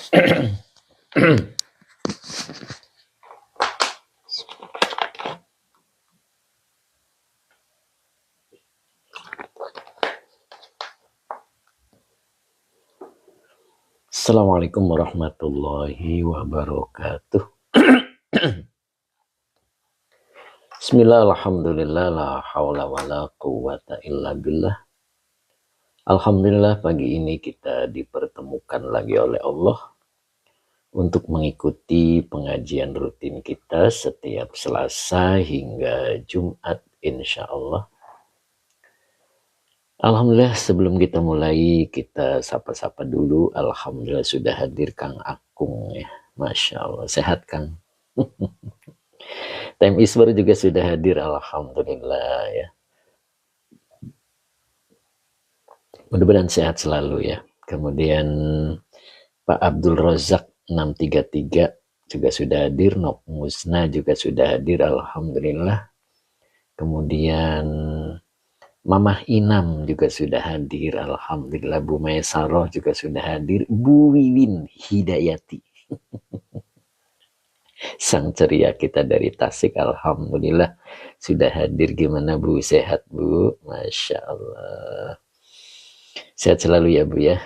Assalamualaikum warahmatullahi wabarakatuh. Bismillah, alhamdulillah, la hawla wa la quwwata illa billah. Alhamdulillah pagi ini kita dipertemukan lagi oleh Allah untuk mengikuti pengajian rutin kita setiap Selasa hingga Jumat insya Allah. Alhamdulillah sebelum kita mulai kita sapa-sapa dulu. Alhamdulillah sudah hadir Kang Akung ya. Masya Allah, sehat Kang. Time Isbar juga sudah hadir, alhamdulillah ya. Mudah-mudahan sehat selalu ya. Kemudian Pak Abdul Razak 633 juga sudah hadir, Nok Musna juga sudah hadir, alhamdulillah. Kemudian Mamah Inam juga sudah hadir, alhamdulillah. Bu Maesaroh juga sudah hadir, Bu Wiwin Hidayati sang ceria kita dari Tasik, alhamdulillah sudah hadir. Gimana Bu, sehat Bu? Masya Allah, sehat selalu ya Bu ya.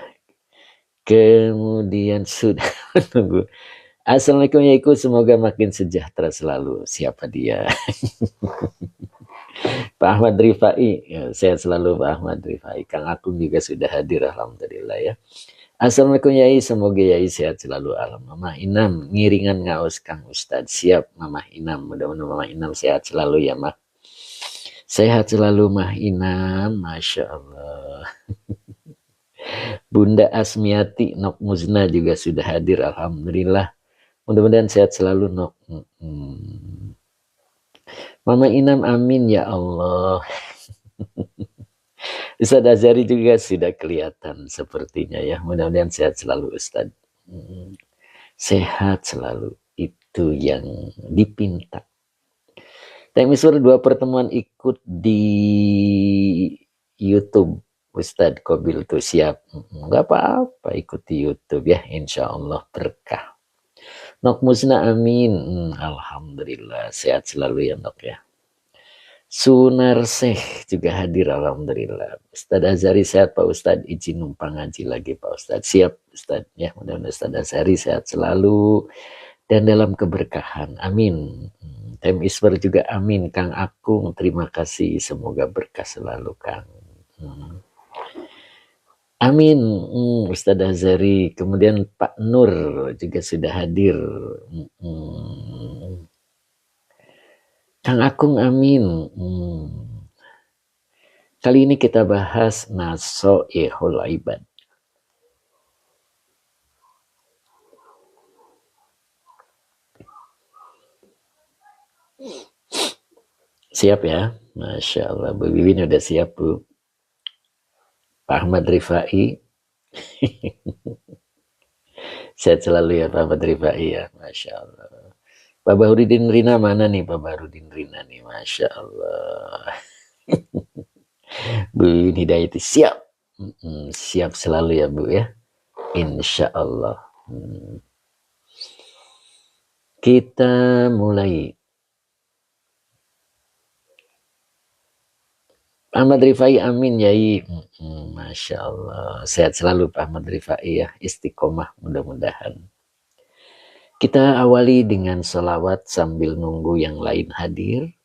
Kemudian sudah menunggu. Assalamualaikum ya Iku, semoga makin sejahtera selalu. Siapa dia? Pak Ahmad Rifai ya, sehat selalu Pak Ahmad Rifai. Kang Akung juga sudah hadir, alhamdulillah ya. Assalamualaikum Yai, semoga Yai sehat selalu. Mama Inam ngiringan ngaos Kang Ustadz. Siap Mama Inam, mudah-mudahan Mama Inam sehat selalu ya Mah. Sehat selalu Mah Inam, Masya Allah. Bunda Asmiati Nok Muzna juga sudah hadir, alhamdulillah. Mudah-mudahan sehat selalu Nok. Mama Inam amin ya Allah. Ustadz Azhari juga sudah kelihatan sepertinya ya. Mudah-mudahan sehat selalu Ustadz. Sehat selalu, itu yang dipinta. Teh Misur 2 pertemuan ikut di YouTube Ustadz Kobil tuh siap. Enggak apa-apa ikut di YouTube ya, insya Allah berkah. Nok Musna amin. Alhamdulillah sehat selalu ya Nok ya. Sunar Syekh juga hadir, alhamdulillah. Ustadz Azhari sehat Pak Ustadz, izin numpang ngaji lagi Pak Ustadz. Siap Ustadz ya, mudah-mudahan Ustadz Azhari sehat selalu dan dalam keberkahan, amin. Tem Isbar juga amin. Kang Akung terima kasih, semoga berkah selalu Kang. Amin. Ustadz Azhari, kemudian Pak Nur juga sudah hadir. Kang Akung amin. Kali ini kita bahas nasoihul ibad. Siap ya? Masya Allah, Bu Wiwin udah siap Bu. Pak Ahmad Rifai. Sehat selalu ya Pak Ahmad Rifai ya, Masya Allah. Pak Bahrudin Rina mana nih Pak Bahrudin Rina nih, Masya Allah. Bu Hidayati siap. Siap selalu ya Bu ya, insya Allah. Kita mulai. Ahmad Rifai amin Yai. Masya Allah, sehat selalu Pak Ahmad Rifai ya, istiqomah mudah-mudahan. Kita awali dengan salawat sambil nunggu yang lain hadir.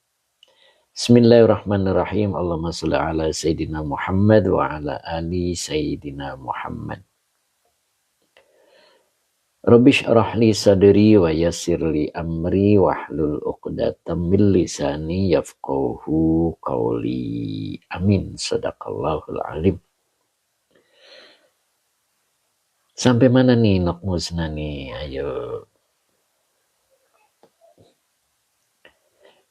Bismillahirrahmanirrahim. Allahumma sholli ala Sayyidina Muhammad wa ala ali Sayyidina Muhammad. Rabbi shrah li sadri wa yassir li amri wahlul 'uqdatam min lisani yafqahu qawli. Amin. Shadaqallahul alim. Sampai mana nih Nok Musna nih? Ayo.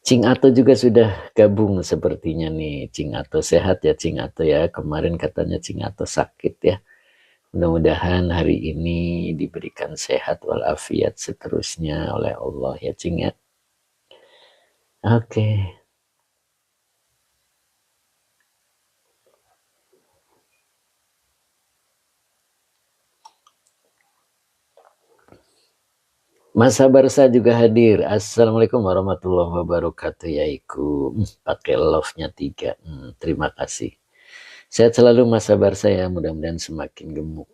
Cing Ato juga sudah gabung sepertinya nih. Cing Ato sehat ya Cing Ato ya. Kemarin katanya Cing Ato sakit ya. Mudah-mudahan hari ini diberikan sehat walafiat seterusnya oleh Allah ya Cing ya. Oke. Mas Sabarsa juga hadir. Assalamualaikum warahmatullahi wabarakatuh yaiku. Pakai love-nya 3. Terima kasih. Sehat selalu Mas Sabarsa ya, mudah-mudahan semakin gemuk.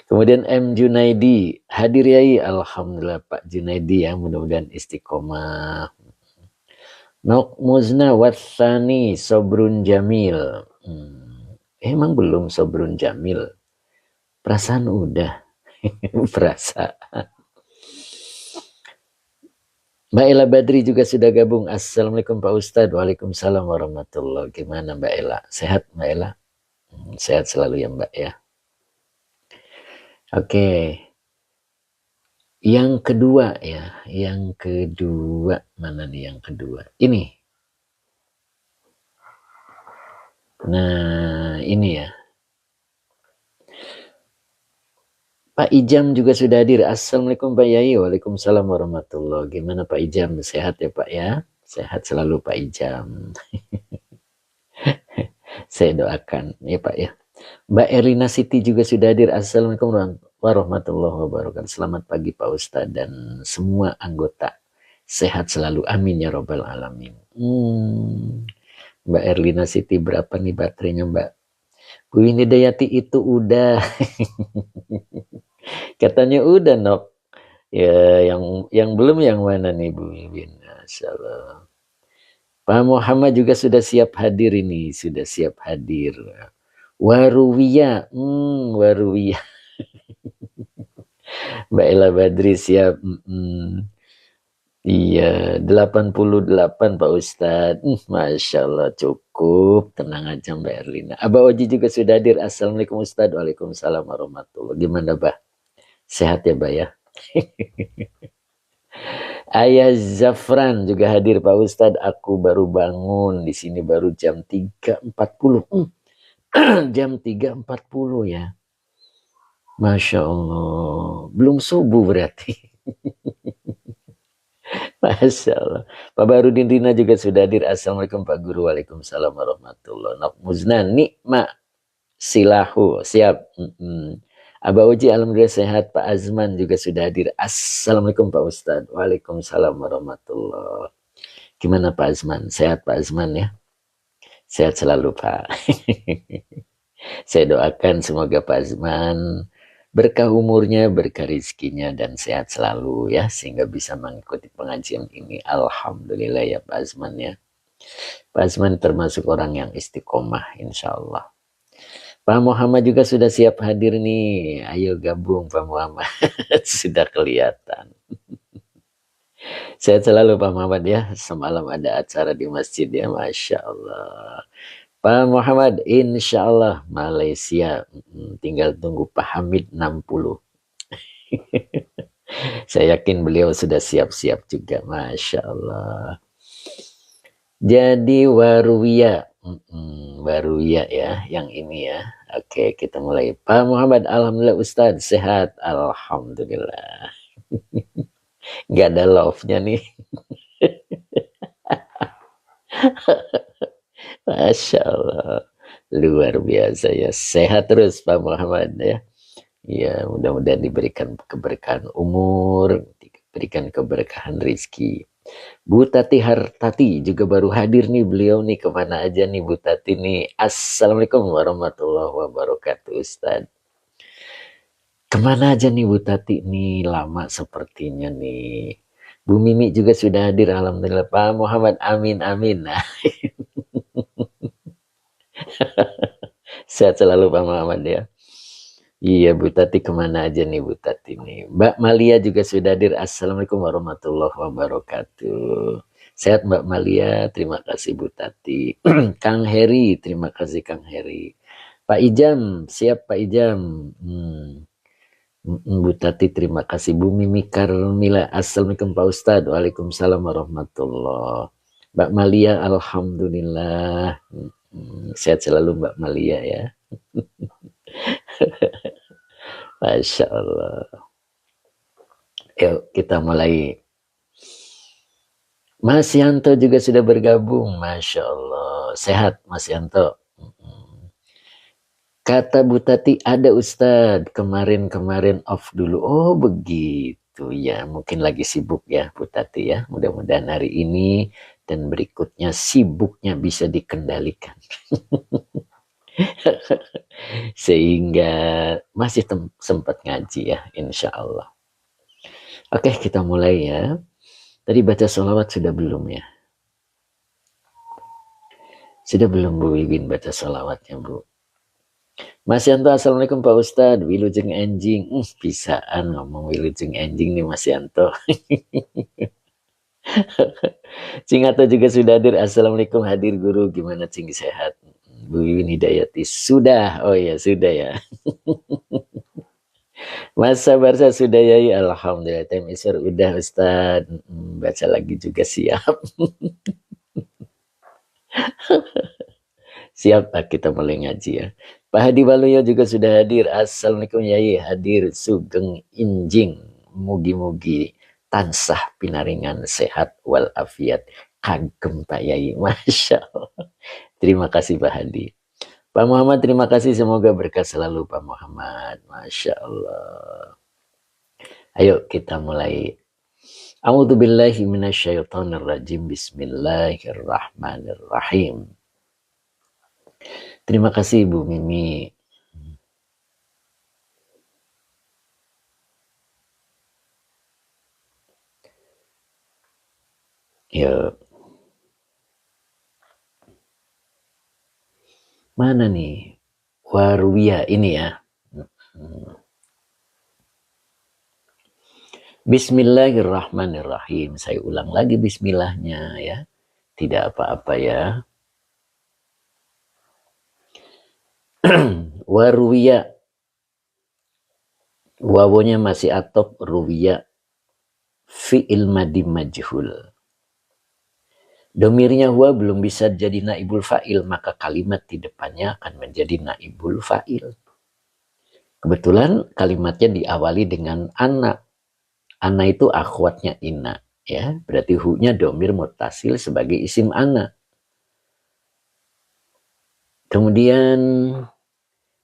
Kemudian M Junaidi hadir yai. Alhamdulillah Pak Junaidi ya, mudah-mudahan istiqomah. Nok Muzna Watsani Sobrun Jamil. Emang belum Sobrun Jamil? Perasaan udah. Perasaan. Mbak Ella Badri juga sudah gabung. Assalamualaikum Pak Ustadz. Waalaikumsalam warahmatullahi. Gimana Mbak Ella? Sehat Mbak Ella? Sehat selalu ya Mbak ya. Oke. Yang kedua ya. Yang kedua. Mana nih yang kedua? Ini. Nah ini ya. Pak Ijam juga sudah hadir. Assalamualaikum Pak Yai. Waalaikumsalam warahmatullahi. Gimana Pak Ijam? Sehat ya Pak ya? Sehat selalu Pak Ijam. Saya doakan ya Pak ya. Mbak Erlina Siti juga sudah hadir. Assalamualaikum warahmatullahi wabarakatuh. Selamat pagi Pak Ustadz dan semua anggota. Sehat selalu. Amin ya robbal alamin. Mbak Erlina Siti berapa nih baterainya Mbak? Bu Winidayati itu udah. Katanya udah Nok. Ya yang belum yang mana nih Bu Win? Masyaallah. Pak Muhammad juga sudah siap hadir ini, sudah siap hadir. Waruwiya, Waruwiya. Mbak Ella Badri siap. Iya, 88 Pak Ustadz. Masya Allah cukup. Tenang aja Mbak Erlina. Abah Oji juga sudah hadir. Assalamualaikum Ustadz. Waalaikumsalam warahmatullahi. Gimana Bah? Sehat ya Bah ya? Ayah Zafran juga hadir Pak Ustadz. Aku baru bangun. Di sini baru jam 3.40. Jam 3.40 ya. Masya Allah. Belum subuh berarti. Masya Allah. Pak Barudin Rina juga sudah hadir. Assalamualaikum Pak Guru. Waalaikumsalam warahmatullahi wabarakatuh. Muzna nikma silahu. Siap. Abah Uji alhamdulillah sehat. Pak Azman juga sudah hadir. Assalamualaikum Pak Ustadz. Waalaikumsalam warahmatullahi wabarakatuh. Gimana Pak Azman? Sehat Pak Azman ya? Sehat selalu Pak. Saya doakan semoga Pak Azman berkah umurnya, berkah rizkinya, dan sehat selalu ya, sehingga bisa mengikuti pengajian ini. Alhamdulillah ya Pak Azman ya. Pak Azman termasuk orang yang istiqomah insya Allah. Pak Muhammad juga sudah siap hadir nih. Ayo gabung Pak Muhammad. Sudah kelihatan. Sehat selalu Pak Muhammad ya. Semalam ada acara di masjid ya. Masya Allah. Pak Muhammad, insya Allah Malaysia. Tinggal tunggu Pak Hamid 60. Saya yakin beliau sudah siap-siap juga. Masya Allah. Jadi Waruwiya. Waruwiya ya, yang ini ya. Oke, kita mulai. Pak Muhammad, alhamdulillah Ustadz, sehat. Alhamdulillah. Gak ada love-nya nih. Masya Allah. Luar biasa ya. Sehat terus Pak Muhammad ya. Ya, mudah-mudahan diberikan keberkahan umur, diberikan keberkahan rizki. Bu Tati Hartati juga baru hadir nih, beliau nih kemana aja nih Bu Tati nih. Assalamualaikum warahmatullahi wabarakatuh Ustadz. Kemana aja nih Bu Tati nih, lama sepertinya nih. Bu Mimi juga sudah hadir, alhamdulillah. Pak Muhammad, amin amin. Nah. Sehat selalu Pak Muhammad ya. Iya Bu Tati kemana aja nih Bu Tati nih. Mbak Malia juga sudah hadir. Assalamualaikum warahmatullahi wabarakatuh. Sehat Mbak Malia, terima kasih Bu Tati. Kang Heri, terima kasih Kang Heri. Pak Ijam, siap Pak Ijam. Bu Tati terima kasih. Bu Mimi Karmila, Assalamualaikum Pak Ustadz. Waalaikumsalam warahmatullahi. Mbak Malia, alhamdulillah. Sehat selalu Mbak Malia ya. Masya Allah. Yuk kita mulai. Mas Yanto juga sudah bergabung. Masya Allah. Sehat Mas Yanto. Kata Bu Tati, ada Ustadz, kemarin-kemarin off dulu. Oh begitu ya, mungkin lagi sibuk ya Bu Tati ya. Mudah-mudahan hari ini dan berikutnya sibuknya bisa dikendalikan. Sehingga masih sempat ngaji ya, insya Allah. Oke, kita mulai ya. Tadi baca sholawat sudah belum ya? Sudah belum Bu Wiwin baca sholawatnya Bu? Mas Yanto, Assalamualaikum Pak Ustadz. Wilujeng anjing. Bisaan ngomong wilujeng anjing nih Mas Yanto. Cing Ato juga sudah hadir. Assalamualaikum, hadir guru. Gimana Cing, sehat? Bu Wiwin Hidayati sudah. Oh ya sudah ya. Mas Sabarsa sudah ya. Alhamdulillah. Time isar udah Ustadz. Baca lagi juga siap. Siap Pak, kita mulai ngaji ya. Pak Hadi Waluyo juga sudah hadir. Assalamualaikum Yai, hadir Sugeng Injing. Mugi-mugi tansah pinaringan sehat walafiat. Kagem Pak Yai, Masya Allah. Terima kasih Pak Hadi. Pak Muhammad, terima kasih. Semoga berkah selalu Pak Muhammad. Masya Allah. Ayo kita mulai. A'udzubillahi minasyaitonirrajim. Bismillahirrahmanirrahim. Terima kasih Bu Mimi. Ya. Mana nih? Warwiyah ini ya. Bismillahirrahmanirrahim. Saya ulang lagi bismillahnya ya. Tidak apa-apa ya. Warwiyah. Wawonya masih atop, ruwiyah. Fi'il madi majhul. Domirnya huwa belum bisa jadi naibul fa'il, maka kalimat di depannya akan menjadi naibul fa'il. Kebetulan kalimatnya diawali dengan ana. Ana itu akhwatnya inna. Ya, berarti hu-nya domir muttasil sebagai isim ana. Kemudian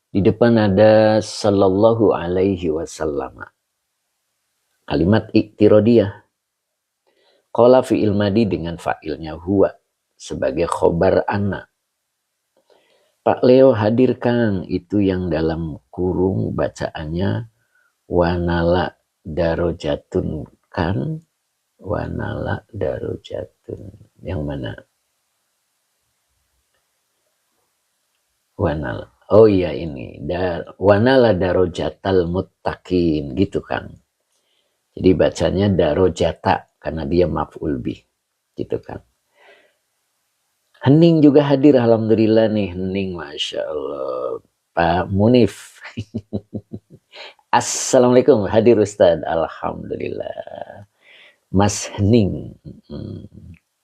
di depan ada sallallahu alaihi wasallam. Kalimat iktirodiyah. Qala fi'il madi dengan fa'ilnya huwa sebagai khobar ana. Pak Leo hadirkan itu yang dalam kurung bacaannya wanala darojatun kan. Wanala darojatun. Yang mana? Wanala. Oh iya ini. Wanala darojatal muttaqin. Gitu kan. Jadi bacanya darojata. Karena dia maf'ul bih. Gitu kan. Hening juga hadir. Alhamdulillah nih. Hening. Masya Allah. Pak Munif. Assalamualaikum. Hadir Ustadz. Alhamdulillah. Mas Hening.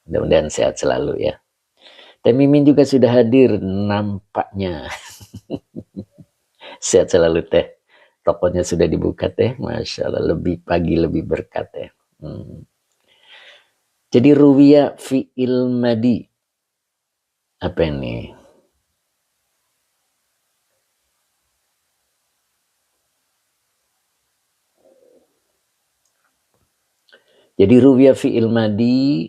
Mudah-mudahan sehat selalu ya. Teh Mimin juga sudah hadir nampaknya. Sehat selalu Teh. Tokonya sudah dibuka Teh. Masya Allah. Lebih pagi lebih berkat Teh. Jadi ruwiyah fi'il madi. Apa ini? Jadi ruwiyah fi'il madi.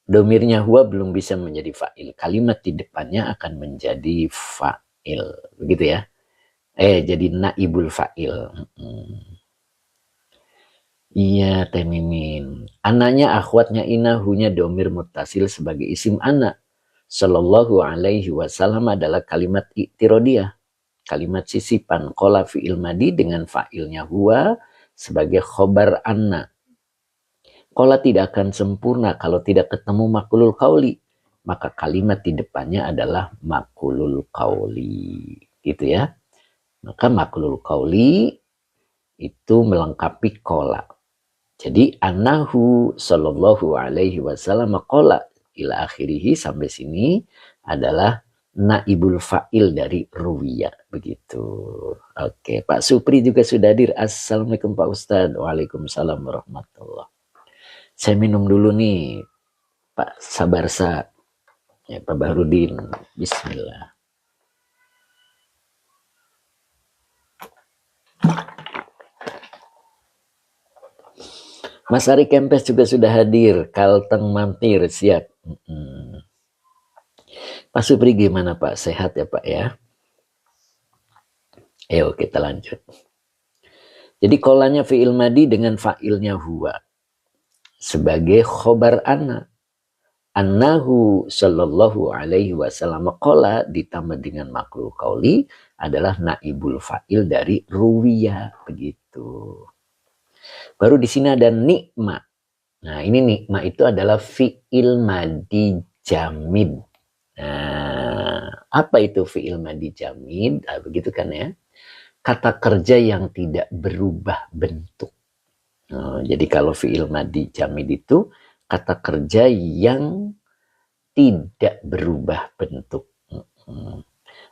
Domirnya huwa belum bisa menjadi fa'il. Kalimat di depannya akan menjadi fa'il. Begitu ya. Jadi naibul fa'il. Iya Teh Mimin. Anaknya akhwatnya ina, hunya domir muttasil sebagai isim anak. Sallallahu alaihi wasallam adalah kalimat iktirodiyah. Kalimat sisipan. Qala fi'il madi dengan fa'ilnya huwa sebagai khobar anna. Qala tidak akan sempurna kalau tidak ketemu makulul qauli. Maka kalimat di depannya adalah makulul qauli. Gitu ya. Maka makulul qauli itu melengkapi qala. Jadi anahu sallallahu alaihi wasallam qala ila akhirih sampai sini adalah naibul fa'il dari ruwiyah. Begitu. Oke, Pak Supri juga sudah hadir. Assalamualaikum Pak Ustadz. Waalaikumsalam warahmatullahi. Saya minum dulu nih Pak Sabarsa. Ya, Pak Bahrudin. Bismillah. Mas Ari Kempes juga sudah hadir. Kalteng mampir, siap. Pak Supri gimana Pak? Sehat ya Pak ya? Ayo kita lanjut. Jadi kolanya fi'il madi dengan fa'ilnya huwa. Sebagai khobar anna. Annahu sallallahu alaihi wasallam kola ditambah dengan makrul kauli adalah naibul fa'il dari ruwiya. Begitu. Baru di sini ada nikma. Nah ini nikma itu adalah fi'il madi jamid. Nah, apa itu fi'il madi jamid? Nah, begitu kan ya. Kata kerja yang tidak berubah bentuk. Nah, jadi kalau fi'il madi jamid itu kata kerja yang tidak berubah bentuk.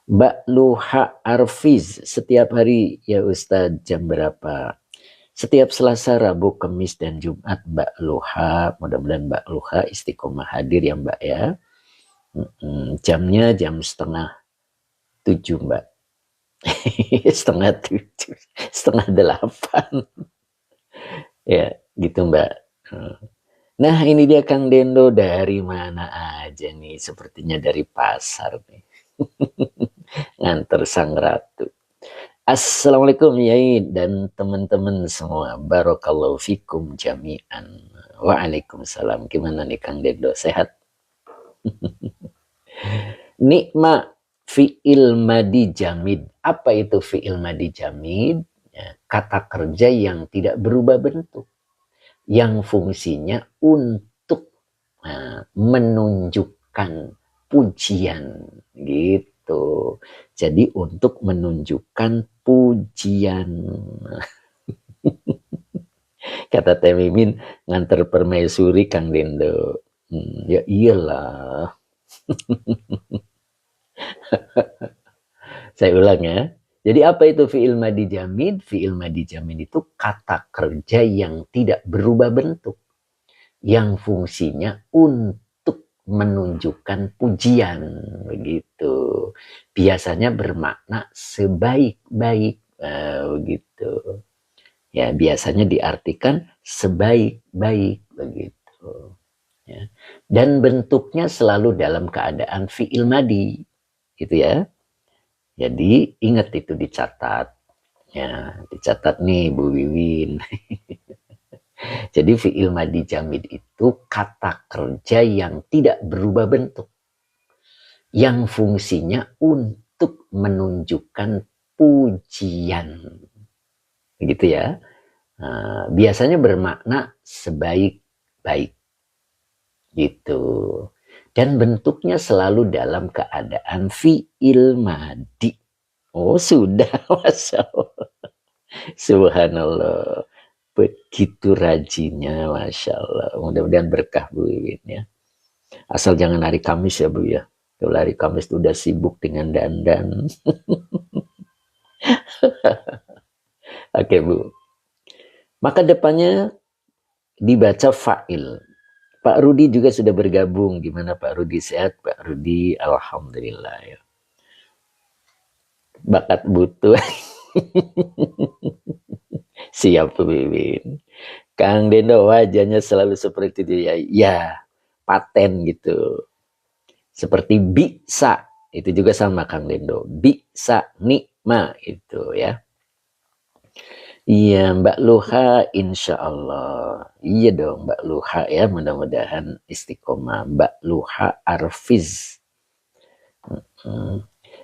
Mbak Luha Arfiz, setiap hari ya Ustadz jam berapa? Setiap Selasa, Rabu, Kamis, dan Jumat Mbak Luha. Mudah-mudahan Mbak Luha istiqomah hadir ya Mbak ya. Jamnya jam 6:30 Mbak. 6:30, 7:30. Ya gitu Mbak. Nah ini dia Kang Dendo, dari mana aja nih? Sepertinya dari pasar nih. Nganter sang ratu. Assalamualaikum Yai dan teman-teman semua. Barakallahu fikum jami'an. Waalaikumsalam. Gimana nih Kang Dendo? Sehat? Nikma fi'il madi jamid. Apa itu fi'il madi jamid? Ya, kata kerja yang tidak berubah bentuk. Yang fungsinya untuk menunjukkan pujian. Gitu. Jadi untuk menunjukkan pujian. Kata Teh Mimin, nganter permaisuri Kang Dendo. Ya iyalah. Saya ulang ya. Jadi apa itu fi'il madi jamid? Fi'il madi jamid itu kata kerja yang tidak berubah bentuk. Yang fungsinya untuk menunjukkan pujian. Begitu. Biasanya bermakna sebaik-baik. Begitu. Ya, biasanya diartikan sebaik-baik. Begitu. Ya. Dan bentuknya selalu dalam keadaan fi'il madi. Gitu ya. Jadi ingat itu dicatat. Ya, dicatat nih Bu Wiwin. Jadi fi'il madi jamid itu kata kerja yang tidak berubah bentuk. Yang fungsinya untuk menunjukkan pujian. Begitu ya. Nah, biasanya bermakna sebaik-baik. Gitu. Dan bentuknya selalu dalam keadaan fi'il madi. Oh sudah, Masya Allah. Subhanallah. Begitu rajinnya, Masya Allah. Mudah-mudahan berkah Bu Iwin ya. Asal jangan hari Kamis ya Bu ya. Kalau hari Kamis itu udah sibuk dengan dandan. Oke Bu. Maka depannya dibaca fa'il. Pak Rudi juga sudah bergabung. Gimana Pak Rudi? Sehat Pak Rudi? Alhamdulillah ya. Bakat butuh. Siap Bu Wiwin. Kang Dendo wajahnya selalu seperti itu ya. Ya, paten gitu. Seperti bisa. Itu juga sama Kang Dendo. Bisa nikma itu ya. Iya Mbak Luha insya Allah. Iya dong Mbak Luha ya. Mudah-mudahan istiqomah. Mbak Luha Arfiz.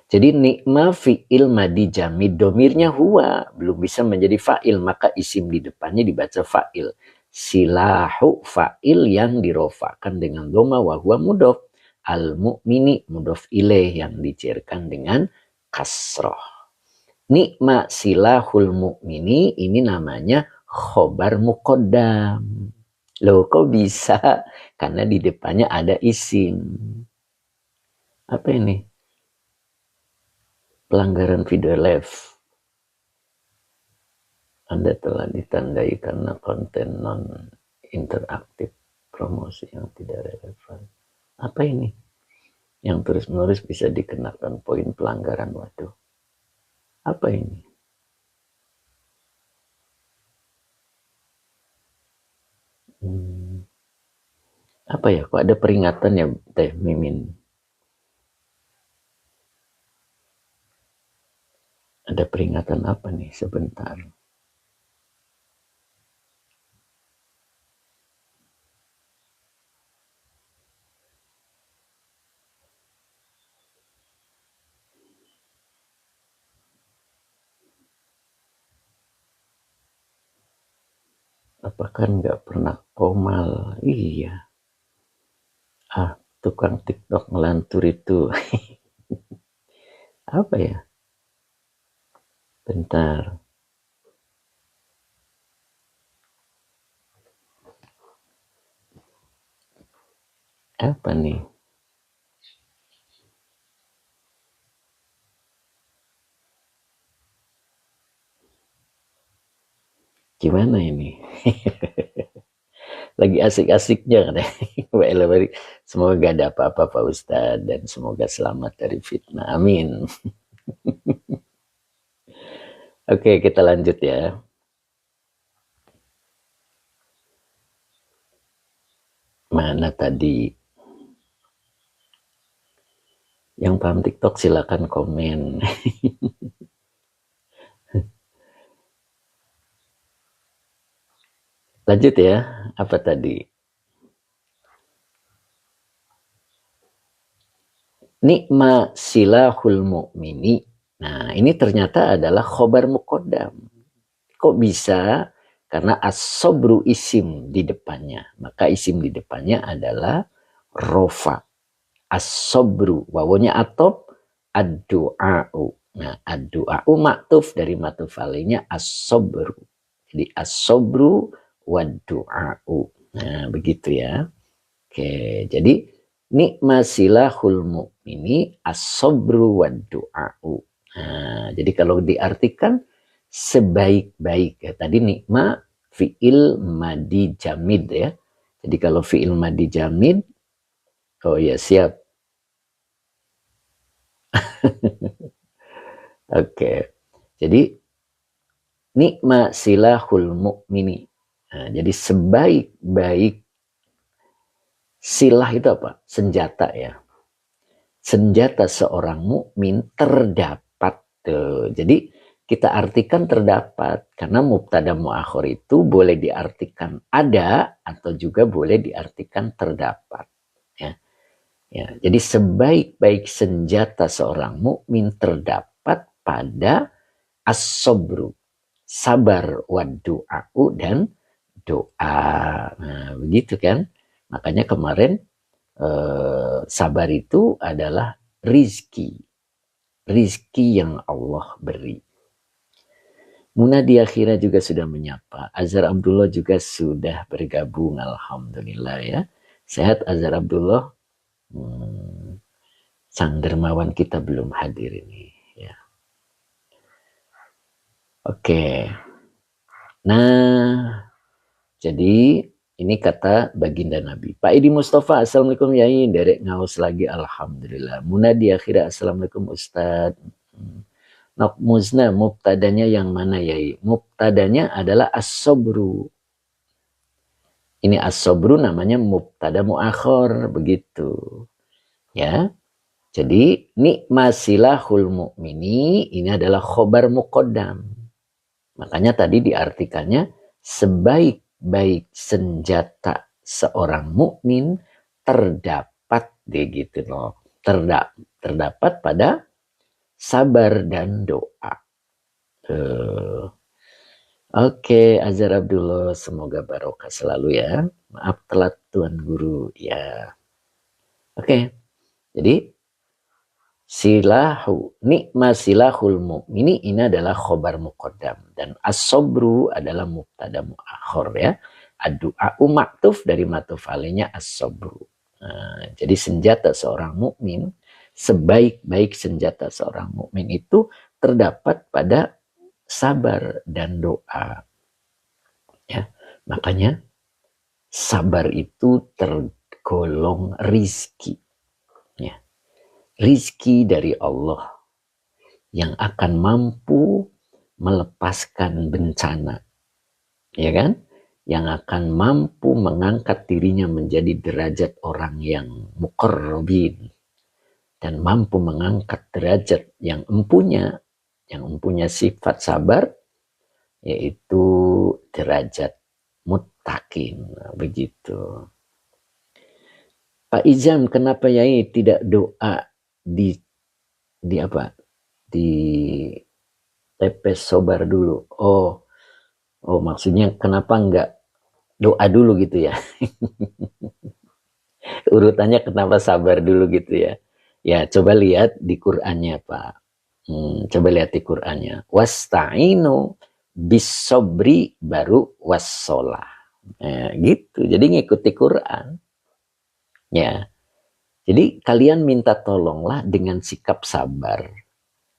Jadi nikma fi'il madi jamid. Domirnya huwa. Belum bisa menjadi fa'il. Maka isim di depannya dibaca fa'il. Silahu fa'il yang dirofakan dengan doma wa huwa mudhof. Al-mu'mini mudhof ilaih yang dicairkan dengan kasroh. Nikma silahul mu'mini ini namanya khobar muqaddam. Loh kok bisa? Karena di depannya ada isim. Apa ini? Pelanggaran video live. Anda telah ditandai karena konten non interaktif, promosi yang tidak relevan. Apa ini? Yang terus-menerus bisa dikenakan poin pelanggaran. Waduh. Apa ini? Apa ya, kok ada peringatan ya Teh Mimin? Ada peringatan apa nih sebentar? Apakah nggak pernah komal? Iya. Tukang TikTok ngelantur itu. Apa ya? Bentar. Apa nih? Gimana ini? Lagi asik-asiknya kan ya. Semoga gak ada apa-apa Pak Ustadz, dan semoga selamat dari fitnah. Amin. Oke, kita lanjut ya. Mana tadi? Yang paham TikTok silakan komen. Lanjut ya. Apa tadi? Nikma silahul mu'mini. Nah, ini ternyata adalah khobar muqaddam. Kok bisa? Karena as-sobru isim di depannya. Maka isim di depannya adalah rofa. As-sobru. Wawunya atop. Ad-du'a'u. Nah, ad-du'a'u maktuf dari maktuf alainya as-sobru. Jadi as-sobru wad-du'a'u. Nah, begitu ya. Oke, jadi nikma silahul mu'mini as-sobru wad-du'a'u. Nah, jadi kalau diartikan sebaik-baik ya. Tadi nikma fi'il madi jamid ya. Jadi kalau fi'il madi jamid, oh ya siap. Oke. Jadi nikma silahul mu'mini. Nah, jadi sebaik-baik silah itu apa? Senjata ya. Senjata seorang mukmin terdapat. Tuh. Jadi kita artikan terdapat karena mubtada muakhir itu boleh diartikan ada atau juga boleh diartikan terdapat. Ya. Ya, jadi sebaik-baik senjata seorang mukmin terdapat pada as-sobru, sabar wa du'a'u dan doa. Nah, begitu kan? Makanya kemarin sabar itu adalah rizki. Rizki yang Allah beri. Munadi akhirnya juga sudah menyapa. Azhar Abdullah juga sudah bergabung. Alhamdulillah ya. Sehat Azhar Abdullah. Sang dermawan kita belum hadir ini. Ya. Oke. Nah, jadi ini kata baginda Nabi. Pak Edi Mustafa, Assalamualaikum Yai. Derek ngaus lagi, Alhamdulillah. Munadi akhirnya, Assalamualaikum Ustadz. Nok muzna, mubtadanya yang mana Yai? Mubtadanya adalah as-sobru. Ini as-sobru namanya mubtada muakhir, begitu. Ya. Jadi nikma silahul mu'mini ini adalah khobar muqaddam. Makanya tadi diartikannya sebaik-baik senjata seorang mukmin terdapat gitu loh. Terdapat pada sabar dan doa. Oke, Azhar Abdullah, semoga barokah selalu ya. Maaf telat Tuan Guru ya. Oke, jadi silahu nikma silahul mu'mini ini adalah khobar muqaddam dan as-sobru adalah mubtada muakhir ya. Ad-du'a'u maktuf dari maktuf alainya as-sobru. Nah, jadi senjata seorang mukmin, sebaik-baik senjata seorang mukmin itu terdapat pada sabar dan doa. Ya, makanya sabar itu tergolong rizki. Ya. Rizki dari Allah yang akan mampu melepaskan bencana. Ya kan? yang akan mampu mengangkat dirinya menjadi derajat orang yang muqarrabin dan mampu mengangkat derajat yang empunya sifat sabar, yaitu derajat muttaqin. Begitu. Pak Izam, kenapa Yai tidak doa di apa? Di tepes sobar dulu. Oh maksudnya kenapa enggak doa dulu gitu ya? Urutannya kenapa sabar dulu gitu ya? Ya coba lihat di Qur'annya Pak. Coba lihat di Qur'annya. Wasta'inu bisobri baru wassolah. Gitu. Jadi ngikuti Qur'an. Ya. Jadi kalian minta tolonglah dengan sikap sabar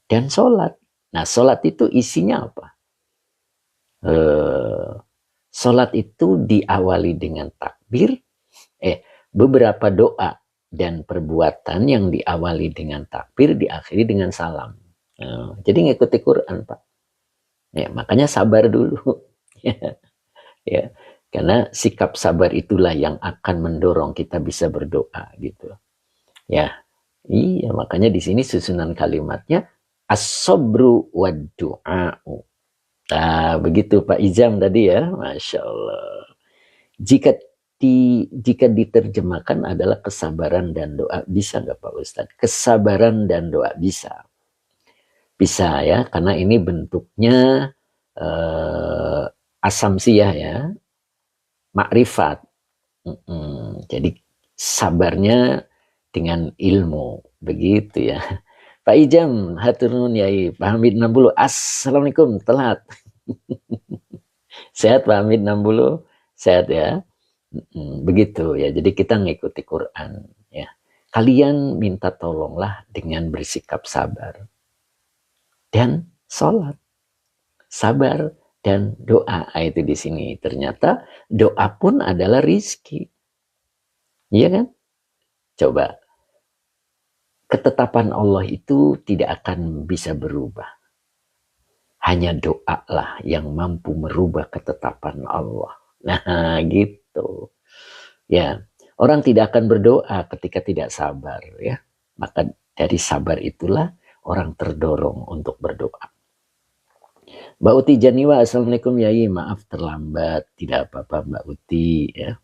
dan sholat. Nah sholat itu isinya apa? Sholat itu diawali dengan takbir. Beberapa doa dan perbuatan yang diawali dengan takbir diakhiri dengan salam. Jadi ngikuti Quran Pak. Ya, makanya sabar dulu. Ya, karena sikap sabar itulah yang akan mendorong kita bisa berdoa gitu. Ya, iya makanya di sini susunan kalimatnya as-sabru wad du'a'u. Nah, begitu Pak Izam tadi ya, Masya Allah. Jika diterjemahkan adalah kesabaran dan doa, bisa nggak Pak Ustadz? Kesabaran dan doa bisa. Bisa ya, karena ini bentuknya asamsiyah ya, makrifat. Jadi sabarnya dengan ilmu, begitu ya. Pak Ijam, hatur nuhun Yai, Pak Hamid 60. Assalamualaikum, telat. Sehat Pak Hamid 60, sehat ya. Begitu ya, jadi kita ngikuti Quran ya. Kalian minta tolonglah dengan bersikap sabar dan sholat, sabar dan doa. Itu di sini ternyata doa pun adalah rizki, iya kan? Coba, ketetapan Allah itu tidak akan bisa berubah. Hanya doa lah yang mampu merubah ketetapan Allah. Nah gitu. Ya, orang tidak akan berdoa ketika tidak sabar ya. Maka dari sabar itulah orang terdorong untuk berdoa. Mbak Uti Janiwa, Assalamualaikum Yai, maaf terlambat. Tidak apa-apa Mbak Uti ya.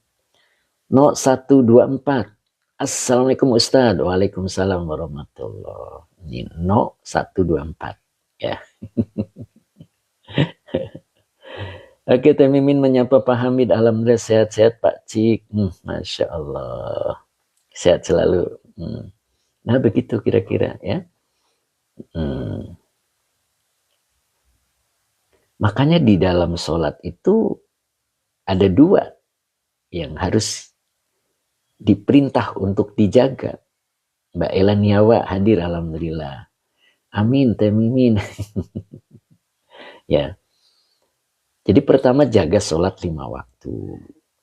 No 124. Assalamualaikum Ustaz. Waalaikumsalam warahmatullahi. Ini no 124 ya. Oke, Teh Mimin menyapa Pak Hamid. Alhamdulillah sehat-sehat Pak Cik. Masya Allah. Sehat selalu. Nah begitu kira-kira ya. Makanya di dalam sholat itu ada dua yang harus diperintah untuk dijaga. Mbak Ella Niawa hadir alhamdulillah. Amin Teh Mimin. Ya. Jadi pertama jaga sholat 5 waktu.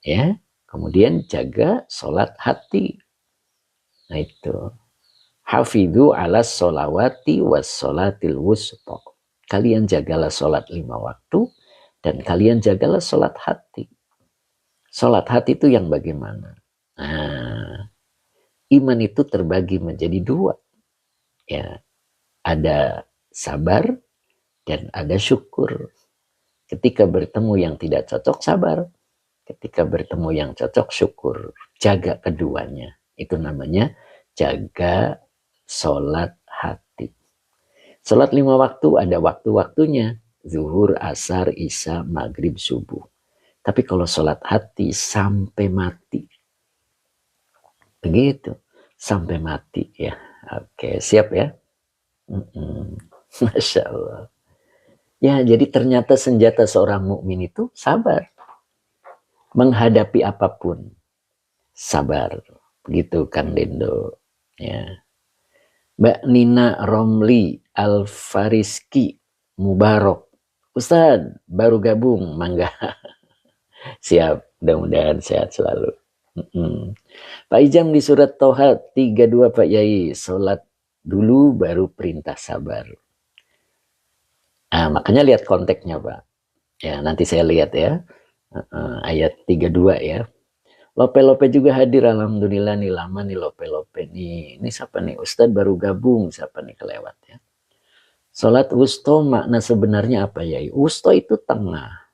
Ya. Kemudian jaga sholat hati. Nah itu. Hafidhu ala sholawati was sholatil wusta. Kalian jagalah sholat 5 waktu. Dan kalian jagalah sholat hati. Sholat hati itu yang bagaimana? Nah, iman itu terbagi menjadi 2. Ya, ada sabar dan ada syukur. Ketika bertemu yang tidak cocok, sabar. Ketika bertemu yang cocok, syukur. Jaga keduanya. Itu namanya jaga sholat hati. Sholat 5 waktu ada waktu-waktunya. Zuhur, asar, isya, maghrib, subuh. Tapi kalau sholat hati sampai mati. Begitu. Sampai mati ya. Oke, siap ya? Masya Allah. Ya, jadi ternyata senjata seorang mukmin itu sabar. Menghadapi apapun. Sabar. Begitu Kang Dendo. Ya. Mbak Nina Romli Al-Fariski Mubarok. Ustadz, baru gabung. Mangga. Siap. Mudah-mudahan sehat selalu. Pak Ijam di surat Toha 32 Pak Yai. Sholat dulu baru perintah sabar. Nah, makanya lihat konteksnya Pak. Ya, nanti saya lihat ya. ayat 32 ya. Lope-lope juga hadir, alhamdulillah nih, lama nih lope-lope nih. Ini siapa nih? Ustadz baru gabung, siapa nih kelewat ya. Salat wusto makna sebenarnya apa ya? Wusto itu tengah.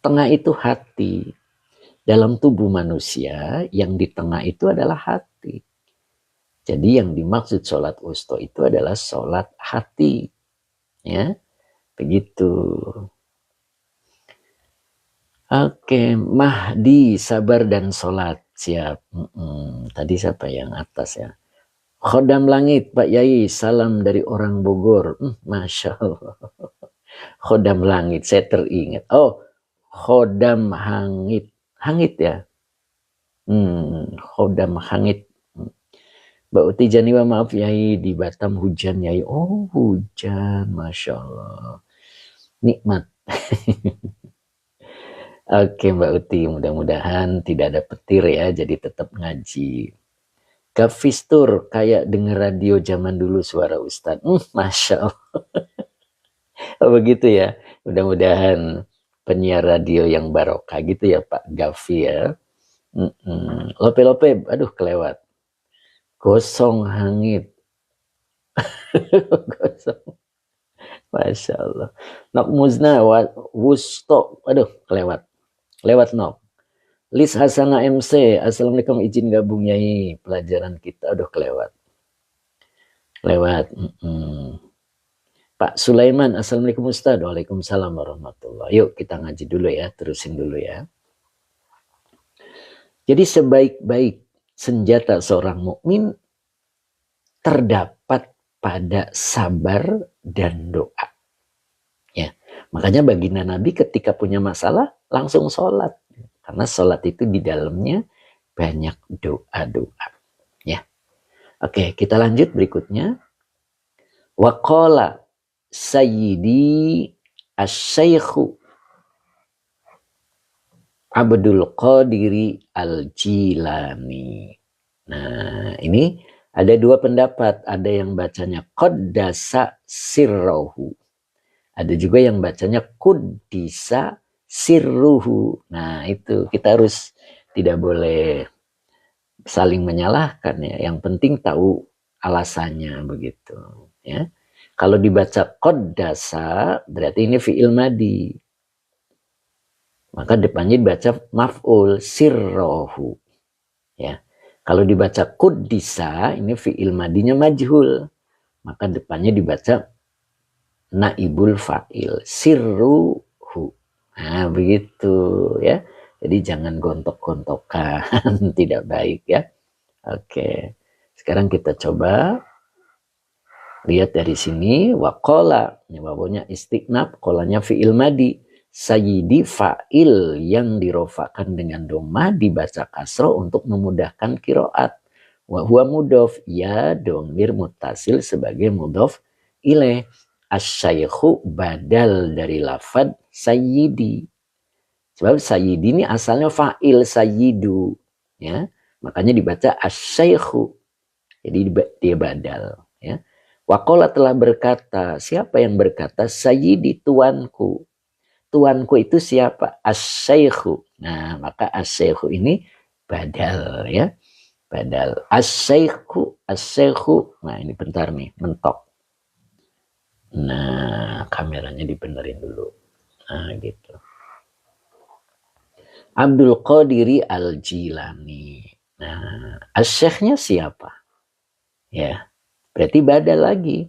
Tengah itu hati. Dalam tubuh manusia yang di tengah itu adalah hati. Jadi yang dimaksud sholat wusto itu adalah sholat hati. Ya, begitu. Oke, Mahdi, sabar dan sholat. Siap. Tadi siapa yang atas ya? Khodam langit, Pak Yai, salam dari orang Bogor. Masya Allah. Khodam langit, saya teringat. Oh, Khodam hangit. Hangit ya? Khodam hangit. Mbak Uti Janiwa, maaf Yai, di Batam hujan Yai. Oh, hujan, Masya Allah. Nikmat. Oke Mbak Uti, mudah-mudahan tidak ada petir ya, jadi tetap ngaji. Gafistur, kayak denger radio zaman dulu suara Ustadz. Masya Allah. Oh, begitu ya. Mudah-mudahan penyiar radio yang barokah gitu ya Pak Gafi ya. Lope-lope, aduh kelewat. Gosong hangit. Gosong. Masya Allah. Nok muzna, wusto. Aduh kelewat. Lewat nok. Lis Hasana MC, assalamualaikum, izin gabung Yai pelajaran kita. Aduh kelewat. Lewat. Pak Sulaiman, assalamualaikum Ustaz. Waalaikumsalam warahmatullahi. Yuk kita ngaji dulu ya, terusin dulu ya. Jadi sebaik-baik senjata seorang mukmin terdapat pada sabar dan doa. Ya, makanya baginda Nabi ketika punya masalah langsung sholat. Karena sholat itu di dalamnya banyak doa-doa. Ya. Oke, kita lanjut berikutnya. Waqala Sayyidi Asy-Syaikhu Abdul Qadiri Al-Jilani. Nah, ini ada dua pendapat. Ada yang bacanya qaddasa sirruhu. Ada juga yang bacanya kuddisa sirruhu. Nah, itu kita harus tidak boleh saling menyalahkan ya. Yang penting tahu alasannya begitu ya. Kalau dibaca qaddasa berarti ini fi'il madi. Maka depannya dibaca maf'ul sirruhu ya. Kalau dibaca kuddisa ini fi'il madinya majhul. Maka depannya dibaca naibul fa'il sirruhu. Nah, begitu ya. Jadi jangan gontok-gontokan, tidak baik ya. Oke. Sekarang kita coba lihat dari sini. Waqala, ini wawunya istiqnab, qolanya fi'il madi. Sayyidi fa'il yang dirofakan dengan doma dibaca kasro untuk memudahkan kiroat. Wa huwa mudhof, ya domir mutasil sebagai mudhof ilaih. Asy-syaikhu badal dari lafad sayyidi. Sebab sayyidi ini asalnya fa'il sayyidu ya. Makanya dibaca asy-syaikhu. Jadi dia badal ya. Waqala telah berkata, siapa yang berkata? Sayyidi, tuanku. Tuanku itu siapa? Asy-syaikhu. Nah, maka asy-syaikhu ini badal ya. Badal. Asy-syaikhu, asy-syaikhu. Nah, ini bentar nih, mentok. Nah, kameranya dibenerin dulu. Nah, gitu. Abdul Qadiri Al-Jilani. Nah, asy-syekhnya siapa? Ya, berarti badal lagi.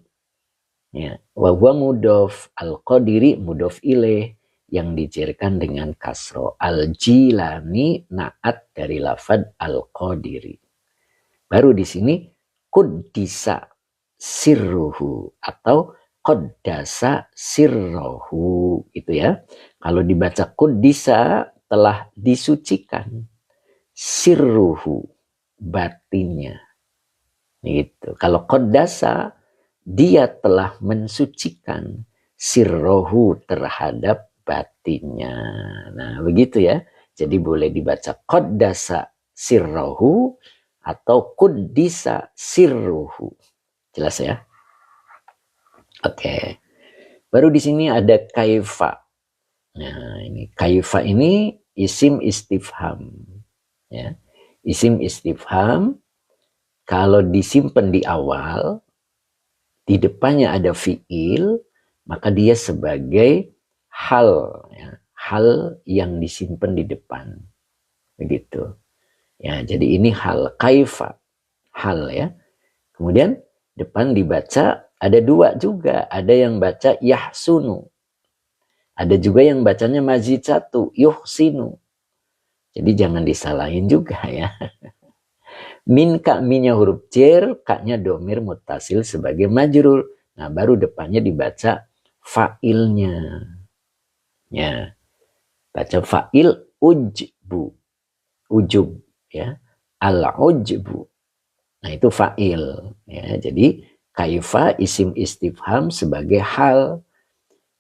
Ya, wa huwa mudhof, Al-Qadiri mudhof ilaih yang dijerkan dengan kasro. Al-Jilani naat dari lafad Al-Qadiri. Baru di sini kuddisa sirruhu atau qaddasa sirruhu itu ya. Kalau dibaca kuddisa telah disucikan, sirruhu batinnya. Gitu. Kalau qaddasa dia telah mensucikan sirruhu terhadap batinnya. Nah, begitu ya. Jadi boleh dibaca qaddasa sirruhu atau kuddisa sirruhu. Jelas ya? Oke. Baru di sini ada kaifa. Nah, ini kaifa ini isim istifham. Ya. Isim istifham kalau disimpan di awal, di depannya ada fiil, maka dia sebagai hal, ya, hal yang disimpan di depan. Begitu. Ya, jadi ini hal kaifa, hal ya. Kemudian depan dibaca ada dua juga, ada yang baca yahsunu, ada juga yang bacanya mazid satu, yuhsinu. Jadi jangan disalahin juga ya. Min kak minnya huruf jar, kaknya domir mutasil sebagai majrur. Nah baru depannya dibaca fa'ilnya. Ya, baca fa'il ujbu, ujub ya. Al-ujbu. Nah itu fa'il ya. Jadi kaifa isim istifham sebagai hal,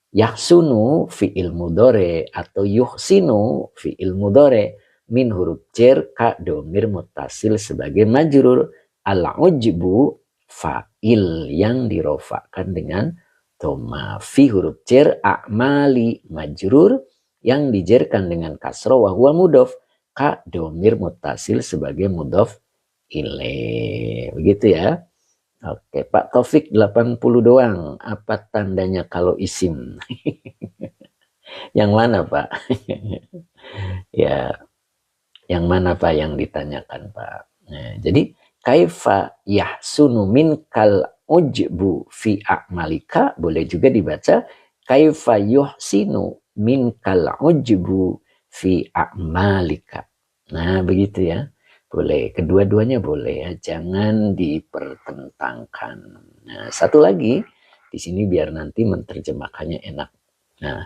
yahsunu fi'il mudore atau yuhsinu fi'il mudore, min huruf jar ka domir mutasil sebagai majrur, al-ujbu fa'il yang dirofakkan dengan dhamma, fi huruf jar a'mali majrur yang dijerkan dengan kasroh wa huwa mudhof, ka domir mutasil sebagai mudhof ilaih. Begitu ya. Oke, Pak Taufik 80 doang. Apa tandanya kalau isim? Yang mana, Pak? Ya, yang mana Pak yang ditanyakan, Pak? Nah, jadi kaifa yahsunu minkal ujbu fi a'malika, boleh juga dibaca kaifa yuhsinu minkal ujbu fi a'malika. Nah, begitu ya. Boleh, kedua-duanya boleh ya, jangan dipertentangkan. Nah, satu lagi di sini biar nanti menerjemahkannya enak. Nah,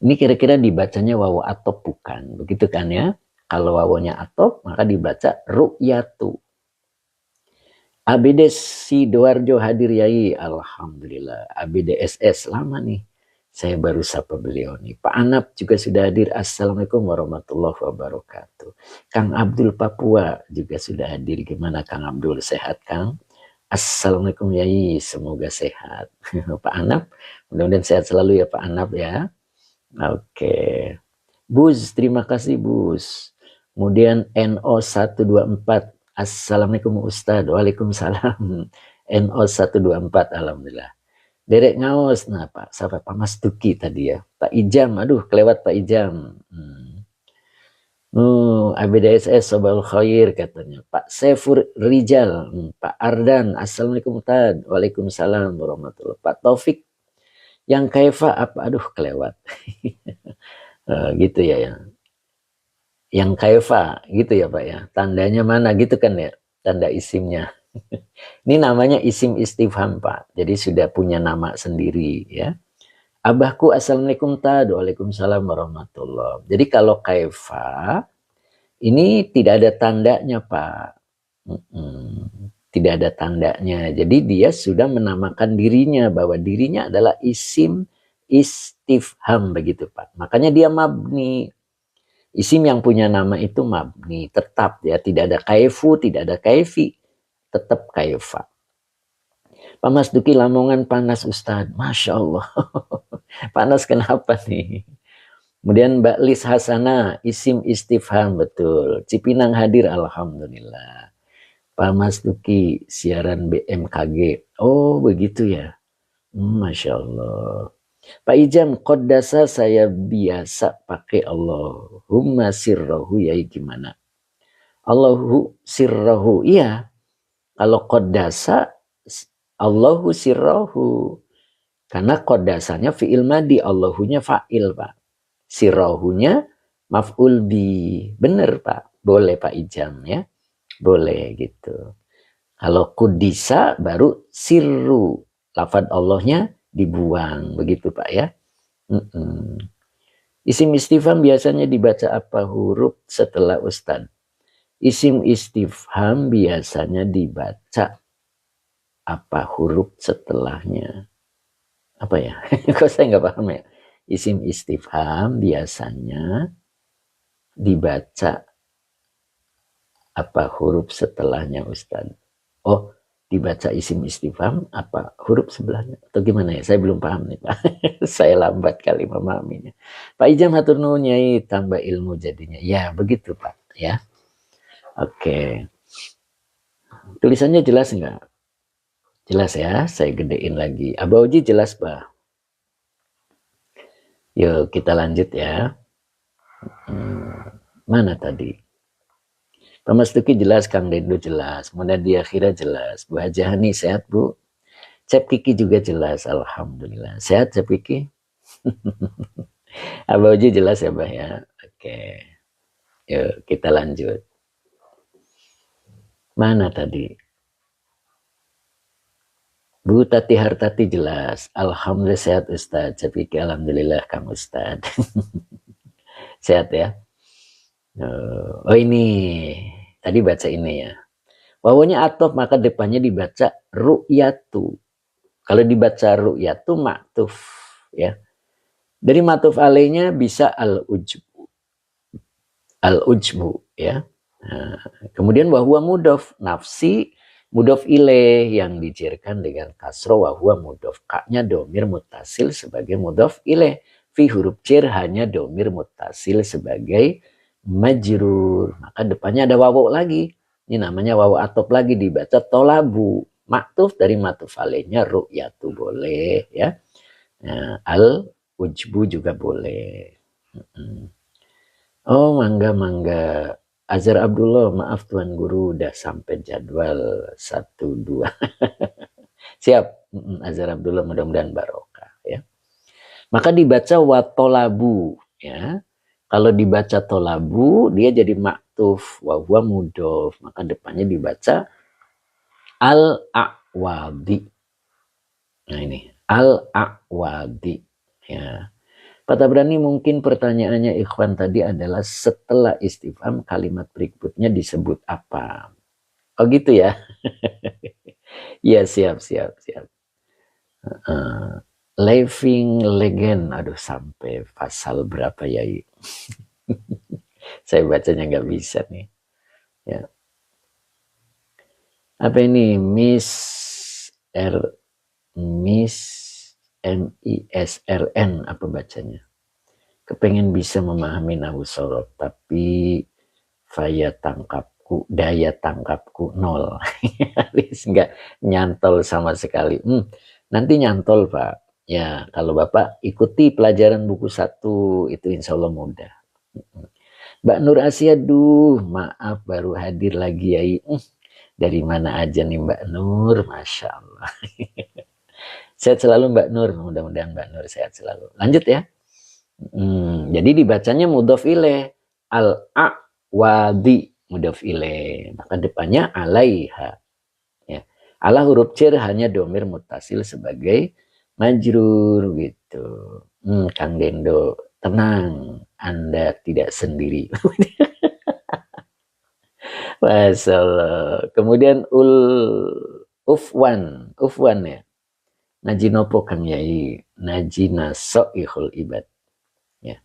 ini kira-kira dibacanya wawu atop bukan, begitu kan ya? Kalau wawunya atop maka dibaca ru'yatu. ABD Sidoarjo hadir yai, alhamdulillah. ABDSS lama nih. Saya baru sapa beliau nih. Pak Anap juga sudah hadir. Assalamualaikum warahmatullahi wabarakatuh. Kang Abdul Papua juga sudah hadir. Gimana Kang Abdul, sehat Kang? Assalamualaikum Yai, semoga sehat. Pak Anap, mudah-mudahan sehat selalu ya Pak Anap ya. Oke. Buz, terima kasih Buz. Kemudian NO124. Assalamualaikum Ustaz. Waalaikumsalam. NO124, alhamdulillah. Derek ngaos, nah Pak, siapa Pak Mas Duki tadi ya. Pak Ijam, aduh kelewat Pak Ijam. ABDSS Sobal Khair katanya. Pak Sefur Rijal, Pak Ardan, Assalamualaikum Tad. Waalaikumsalam warahmatullahi. Pak Taufik, yang kaifa apa? Aduh kelewat. Gitu ya. Yang kaifa, gitu ya Pak ya. Tandanya mana gitu kan ya, tanda isimnya. Ini namanya isim istifham Pak. Jadi sudah punya nama sendiri ya. Abahku assalamualaikum tad, waalaikumsalam warahmatullah. Jadi kalau kaifa ini tidak ada tandanya Pak. Tidak ada tandanya. Jadi dia sudah menamakan dirinya bahwa dirinya adalah isim istifham begitu Pak. Makanya dia mabni. Isim yang punya nama itu mabni, tetap ya, tidak ada kaifu, tidak ada kaifi, tetap kaifa. Pak Mas Duki Lamongan panas Ustadz, Masya Allah. Panas kenapa nih? Kemudian Mbak Lis Hasana, isim istifham, betul. Cipinang hadir, alhamdulillah. Pak Mas Duki, siaran BMKG. Oh begitu ya, Masya Allah. Pak Ijam, kodasa saya biasa pakai Allahumma sirrahu, ya gimana? Allahu sirrahu, iya. Kalau kodasa, Allahu sirrahu. Karena kodasanya fi'il madi, Allahunya fa'il Pak. Sirrahunya maf'ul bi. Bener Pak, boleh Pak Ijam ya. Boleh gitu. Kalau kudisa baru sirru. Lafad Allahnya dibuang, begitu Pak ya. Isim istifham biasanya dibaca apa huruf setelah Ustadz? Isim istifham biasanya dibaca apa huruf setelahnya? Apa ya? Kok saya nggak paham ya? Isim istifham biasanya dibaca apa huruf setelahnya Ustadz? Oh, dibaca isim istifham apa huruf sebelahnya atau gimana ya? Saya belum paham nih Pak. Saya lambat kali memahaminya. Pak Ijam hatur nuhun Nyai, tambah ilmu jadinya. Ya begitu Pak ya. Oke. Tulisannya jelas enggak? Jelas ya, saya gedein lagi. Abah Oji jelas Pak. Yuk kita lanjut ya. Mana tadi? Pak Mas Tuki jelas, Kang Dendo jelas, Munadia Khira jelas, Bu Hajahani sehat Bu. Cep Kiki juga jelas, alhamdulillah. Sehat Cep Kiki? Abah Oji jelas ya Bah ya. Oke. Yuk kita lanjut. Mana tadi? Bu Tati Hartati jelas. Alhamdulillah sehat Ustadz. Cep Kiki alhamdulillah Kang Ustadz. Sehat ya. Oh ini. Tadi baca ini ya. Wawunya atof maka depannya dibaca ru'yatu. Kalau dibaca ru'yatu maktuf ya. Dari matuf alainya bisa al-ujbu. Al-ujbu ya. Nah, kemudian wahwa mudof nafsi mudof ilaih yang dijirkan dengan kasro wahwa mudof kaknya domir mutasil sebagai mudof ilaih. Fi huruf cer hanya domir mutasil sebagai majrur. Maka depannya ada wawu lagi. Ini namanya wawu atop lagi dibaca tolabu. Maktuf dari matuf alaihnya ru'yatu boleh ya. Nah, al-ujbu juga boleh. Oh mangga. Azhar Abdullah, maaf Tuan Guru udah sampai jadwal 1-2. Siap Azhar Abdullah, mudah-mudahan barokah ya. Maka dibaca watolabu ya. Kalau dibaca tolabu dia jadi maktuf wa huwa mudof, maka depannya dibaca al-a'wadi. Nah ini al-a'wadi ya. Pak Tabrani mungkin pertanyaannya ikhwan tadi adalah setelah istifham kalimat berikutnya disebut apa? Oh gitu ya? Ya siap. Living Legend, aduh sampai pasal berapa ya? Saya bacanya nggak bisa nih. Ya. Apa ini? Miss MISRN apa bacanya? Kepengen bisa memahami nahu sorot, tapi daya tangkapku nol. Nggak nyantol sama sekali. Nanti nyantol Pak. Ya kalau Bapak ikuti pelajaran buku 1 itu insya Allah mudah. Mbak Nur Asia, maaf baru hadir lagi ya. Dari mana aja nih Mbak Nur, Masya Allah. Sehat selalu Mbak Nur, mudah-mudahan Mbak Nur sehat selalu. Lanjut ya. Jadi dibacanya mudhof ilaih, al-a'wadi mudhof ilaih, maka depannya alaiha. Ya. Ala huruf cer hanya domir mutasil sebagai majrur gitu. Kang Dendo, tenang, Anda tidak sendiri. Masalah. Kemudian ufwan ya. Najinopo Kang Yai, najina so'ihul ibad. Ya.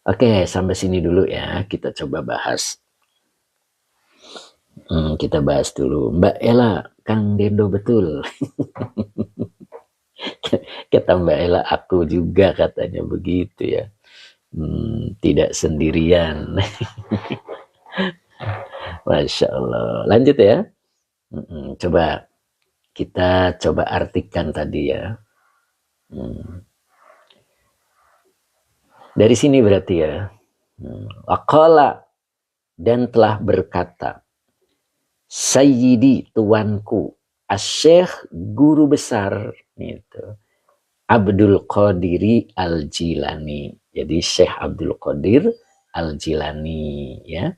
Oke, sampai sini dulu ya. Kita coba bahas. Kita bahas dulu. Mbak Ella, Kang Dendo betul. Kata Mbak Ella, aku juga katanya begitu ya. Tidak sendirian. Masya Allah. Lanjut ya. Coba kita artikan tadi ya. Dari sini berarti ya. Waqala dan telah berkata. Sayyidi tuanku. Asyikh guru besar. Gitu. Abdul Qadiri Al-Jilani. Jadi Syekh Abdul Qadir Al-Jilani ya.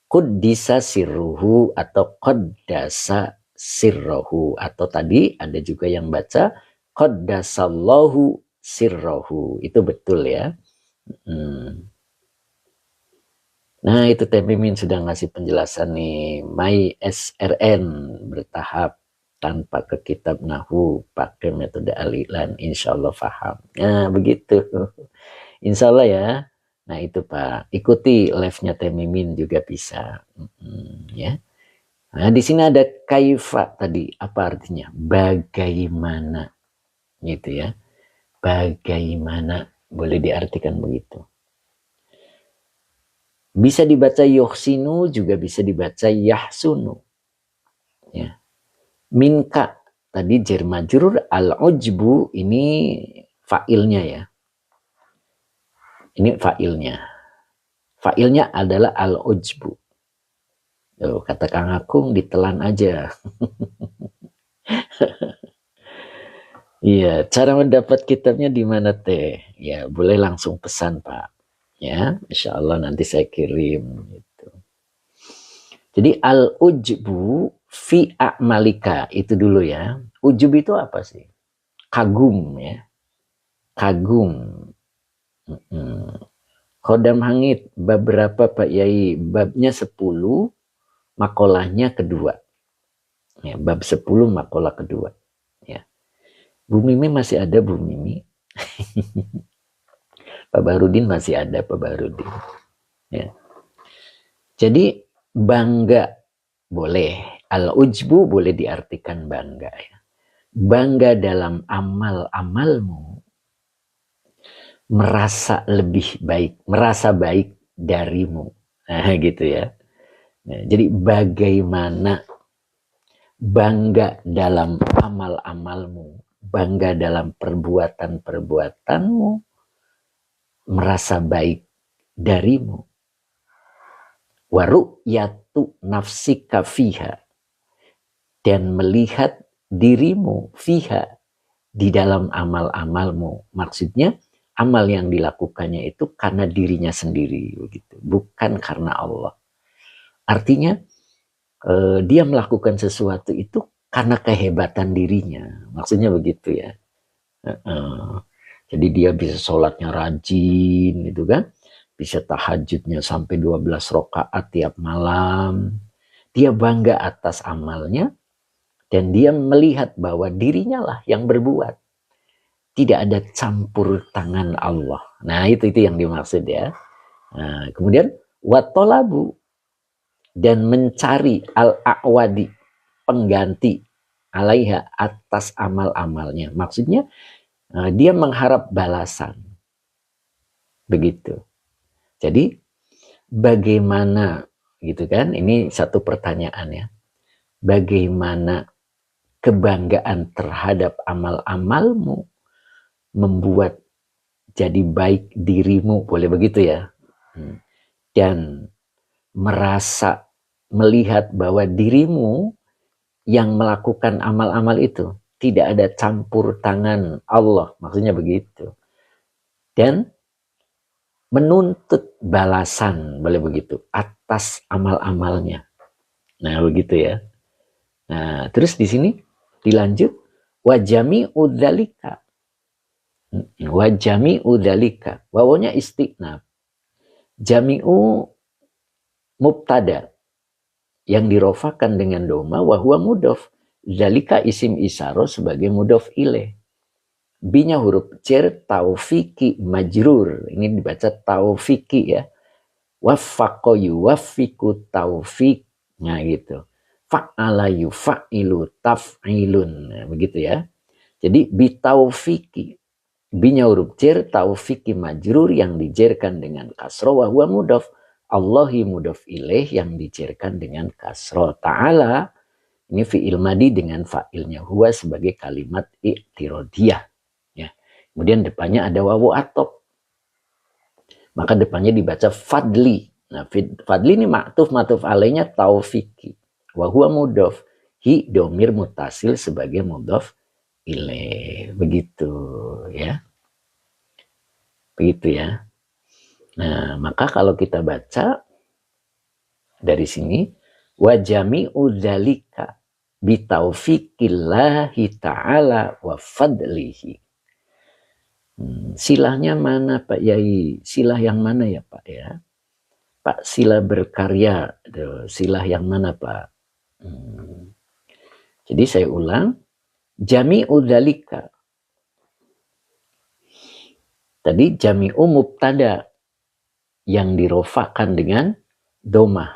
Quddisa sirruhu atau qaddasa sirruhu, atau tadi ada juga yang baca qaddasallahu sirruhu. Itu betul ya. Nah itu Teh Mimin sudah ngasih penjelasan nih. My SRN bertahap tanpa ke kitab nahu pakai metode alilan, insya Allah paham. Nah begitu, insya Allah ya. Nah itu Pak, ikuti live-nya Teh Mimin juga bisa ya. Nah, di sini ada kaifa tadi. Apa artinya? Bagaimana. Gitu ya. Bagaimana. Boleh diartikan begitu. Bisa dibaca yuhsinu, juga bisa dibaca yahsunu. Ya. Minka. Tadi jar majrur, al-ujbu ini fa'ilnya ya. Ini fa'ilnya. Fa'ilnya adalah al-ujbu. Tuh, kata Kang Akung, ditelan aja. Iya, cara mendapat kitabnya di mana teh? Ya, boleh langsung pesan Pak. Ya, insya Allah nanti saya kirim. Gitu. Jadi al-ujbu fi a'malika itu dulu ya. Ujub itu apa sih? Kagum ya. Kagum. Khodam Hangit, bab berapa Pak Yai? Babnya 10, makolahnya kedua. Ya, bab 10 makalah kedua. Ya. Bu Mimi masih ada Bu Mimi. Pak Barudin masih ada Pak Barudin. Ya. Jadi bangga boleh. Al-ujbu boleh diartikan bangga ya. Bangga dalam amal-amalmu, merasa lebih baik, merasa baik darimu. Nah, gitu ya. Nah, jadi bagaimana bangga dalam amal-amalmu, bangga dalam perbuatan-perbuatanmu, merasa baik darimu. Wa ru'yatu nafsika fiha, dan melihat dirimu fiha, di dalam amal-amalmu. Maksudnya amal yang dilakukannya itu karena dirinya sendiri begitu, bukan karena Allah. Artinya dia melakukan sesuatu itu karena kehebatan dirinya. Maksudnya begitu ya. Jadi dia bisa sholatnya rajin gitu kan. Bisa tahajudnya sampai 12 rakaat tiap malam. Dia bangga atas amalnya. Dan dia melihat bahwa dirinya lah yang berbuat. Tidak ada campur tangan Allah. Nah itu yang dimaksud ya. Nah, kemudian watolabu, dan mencari al-a'wadi, pengganti alaiha, atas amal-amalnya. Maksudnya dia mengharap balasan. Begitu. Jadi bagaimana gitu kan? Ini satu pertanyaan ya. Bagaimana kebanggaan terhadap amal-amalmu membuat jadi baik dirimu, boleh begitu ya. Dan merasa melihat bahwa dirimu yang melakukan amal-amal itu tidak ada campur tangan Allah, maksudnya begitu. Dan menuntut balasan, boleh begitu, atas amal-amalnya. Nah, begitu ya. Nah, terus di sini dilanjut wajami udzalika. Wajami udzalika. Wawunya istiqnab. Jami'u mubtada yang dirofakan dengan doma wahwa mudof. Zalika isim isaro sebagai mudof ilaih. Binya huruf cer taufiki majrur. Ini dibaca taufiki ya. Waffaqo yuwaffiku taufik. Nah gitu. Fa'ala yufa'ilu taf'ilun. Nah, begitu ya. Jadi bitaufiki. Binya huruf cer taufiki majrur yang dijerkan dengan kasro wa huwa mudhof. Allahi mudhof ilaih yang dijerkan dengan kasro. Ta'ala ini fi'il madi dengan fa'ilnya huwa sebagai kalimat i'tirodiyah. Ya. Kemudian depannya ada wawu atop. Maka depannya dibaca fadli. Nah, fadli ini ma'tuf alaihnya taufiki. Wa huwa mudhof. Hi domir mutasil sebagai mudhof ilaih. Begitu ya. Begitu ya. Nah, maka kalau kita baca dari sini wa jami'u dzalika bitaufiqillahi ta'ala wa fadlihi. Silahnya mana Pak Yai? Silah yang mana ya Pak ya? Pak sila berkarya. Silah yang mana Pak? Jadi saya ulang. Jami'u dzalika. Tadi jami'u mubtada yang dirofakan dengan domah.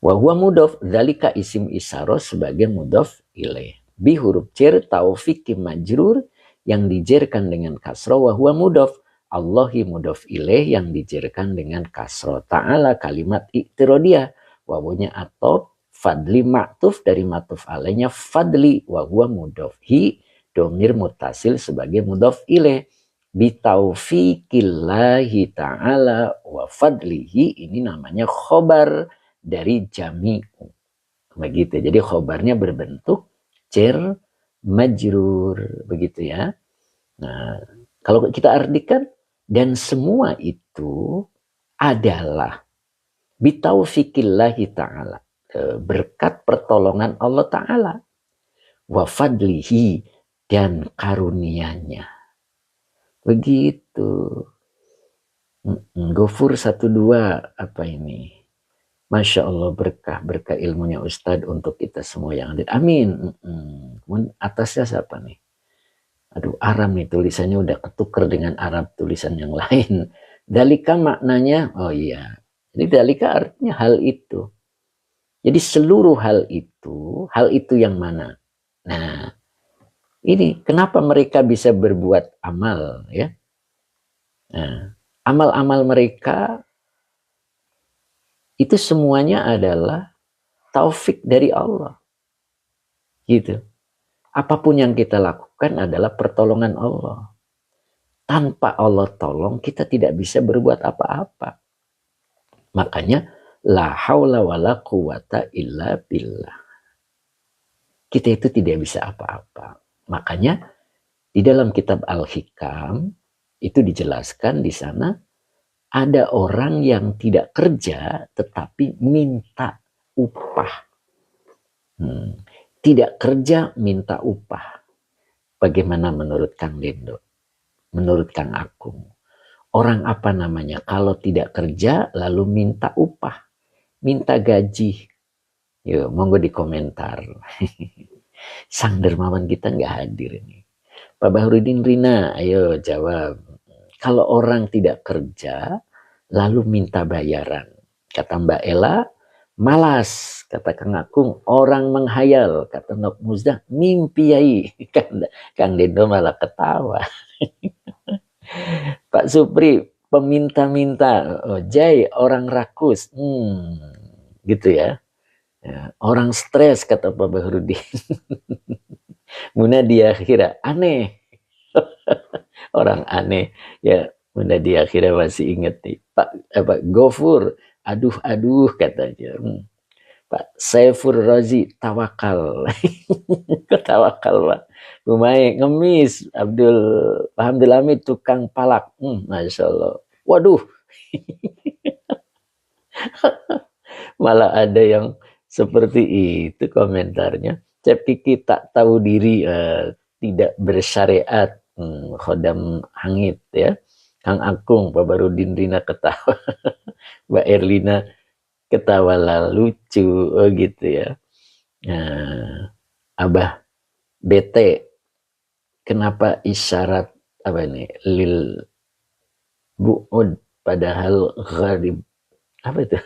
Wa huwa mudhof, dzalika isim isyarah sebagai mudhof ilaih. Bi huruf jar taufik majrur yang dijerkan dengan kasrah, wa huwa mudhof. Allahi mudhof ilaih yang dijerkan dengan kasrah. Ta'ala kalimat i'tiradiyah. Wawunya atop, fadli ma'tuf dari ma'tuf alaihnya fadli, wa huwa mudhof. Hi domir mutasil sebagai mudhof ilaih. Bitaufiqillahi ta'ala wa fadlihi, ini namanya khobar dari jami'u. Begitu. Jadi khobarnya berbentuk jar majrur. Begitu ya. Nah, kalau kita artikan, dan semua itu adalah bitaufiqillahi ta'ala, berkat pertolongan Allah Ta'ala, wa fadlihi, dan karunianya. Begitu. Gofur 12 apa ini? Masya Allah, berkah ilmunya Ustadz untuk kita semua yang hadir. Amin. Atasnya siapa nih? Aduh, Aram nih tulisannya udah ketuker dengan Arab tulisan yang lain. Dalika maknanya, oh iya. Jadi dalika artinya hal itu. Jadi seluruh hal itu yang mana? Nah, ini kenapa mereka bisa berbuat amal ya? Nah, amal-amal mereka itu semuanya adalah taufik dari Allah. Gitu. Apapun yang kita lakukan adalah pertolongan Allah. Tanpa Allah tolong, kita tidak bisa berbuat apa-apa. Makanya, la haula wa la quwata illa billah. Kita itu tidak bisa apa-apa. Makanya, di dalam kitab Al-Hikam, itu dijelaskan di sana, ada orang yang tidak kerja, tetapi minta upah. Tidak kerja, minta upah. Bagaimana menurut Kang Dendo? Menurut Kang Akung? Orang apa namanya? Kalau tidak kerja, lalu minta upah. Minta gaji. Yuk, monggo di komentar. Sang dermawan kita nggak hadir ini. Pak Bahrudin Rina, ayo jawab. Kalau orang tidak kerja, lalu minta bayaran. Kata Mbak Ella, malas. Kata Kang Akung, orang menghayal. Kata Nok Muzdah, mimpiai. Kang Dendo malah ketawa. Pak Supri, peminta-minta. Oh, Jai, orang rakus. Gitu ya. Orang stres, kata Pak Bahrudin. Muna dia kira aneh. Orang aneh. Ya, Muna dia kira masih inget nih. Pak Gofur, aduh katanya. Pak Saifur Razi, tawakal. Tawakal Pak. Bumai ngemis. Pak Hamdul Hamid, tukang palak. Masya Allah. Waduh. Malah ada yang seperti itu komentarnya. Cep Kiki tak tahu diri, tidak bersyariat. Khodam hangit ya. Kang Akung, Pak Barudin Rina ketawa. Mbak Erlina ketawa lah, lucu. Oh gitu ya. Nah, Abah bete. Kenapa isyarat apa ini? Lil bu'ud padahal gharib. Apa itu?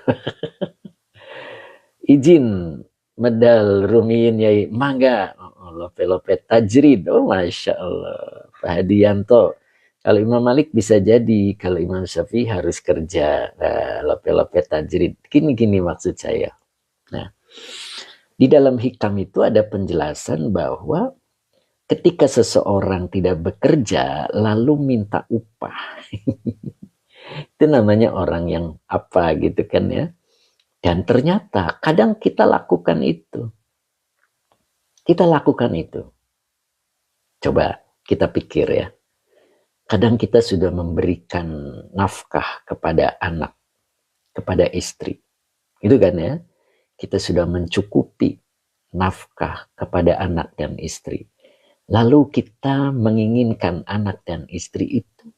Izin medal rumiin yai mangga. Lope-lope tajrid. Oh Masya Allah. Pak Hadianto. Kalau Imam Malik bisa jadi. Kalau Imam Syafi'i harus kerja. Lope-lope tajrid. Gini maksud saya. Nah, di dalam hikam itu ada penjelasan bahwa ketika seseorang tidak bekerja lalu minta upah. Itu namanya orang yang apa gitu kan ya. Dan ternyata kadang kita lakukan itu. Kita lakukan itu. Coba kita pikir ya. Kadang kita sudah memberikan nafkah kepada anak, kepada istri. Itu kan ya. Kita sudah mencukupi nafkah kepada anak dan istri. Lalu kita menginginkan anak dan istri itu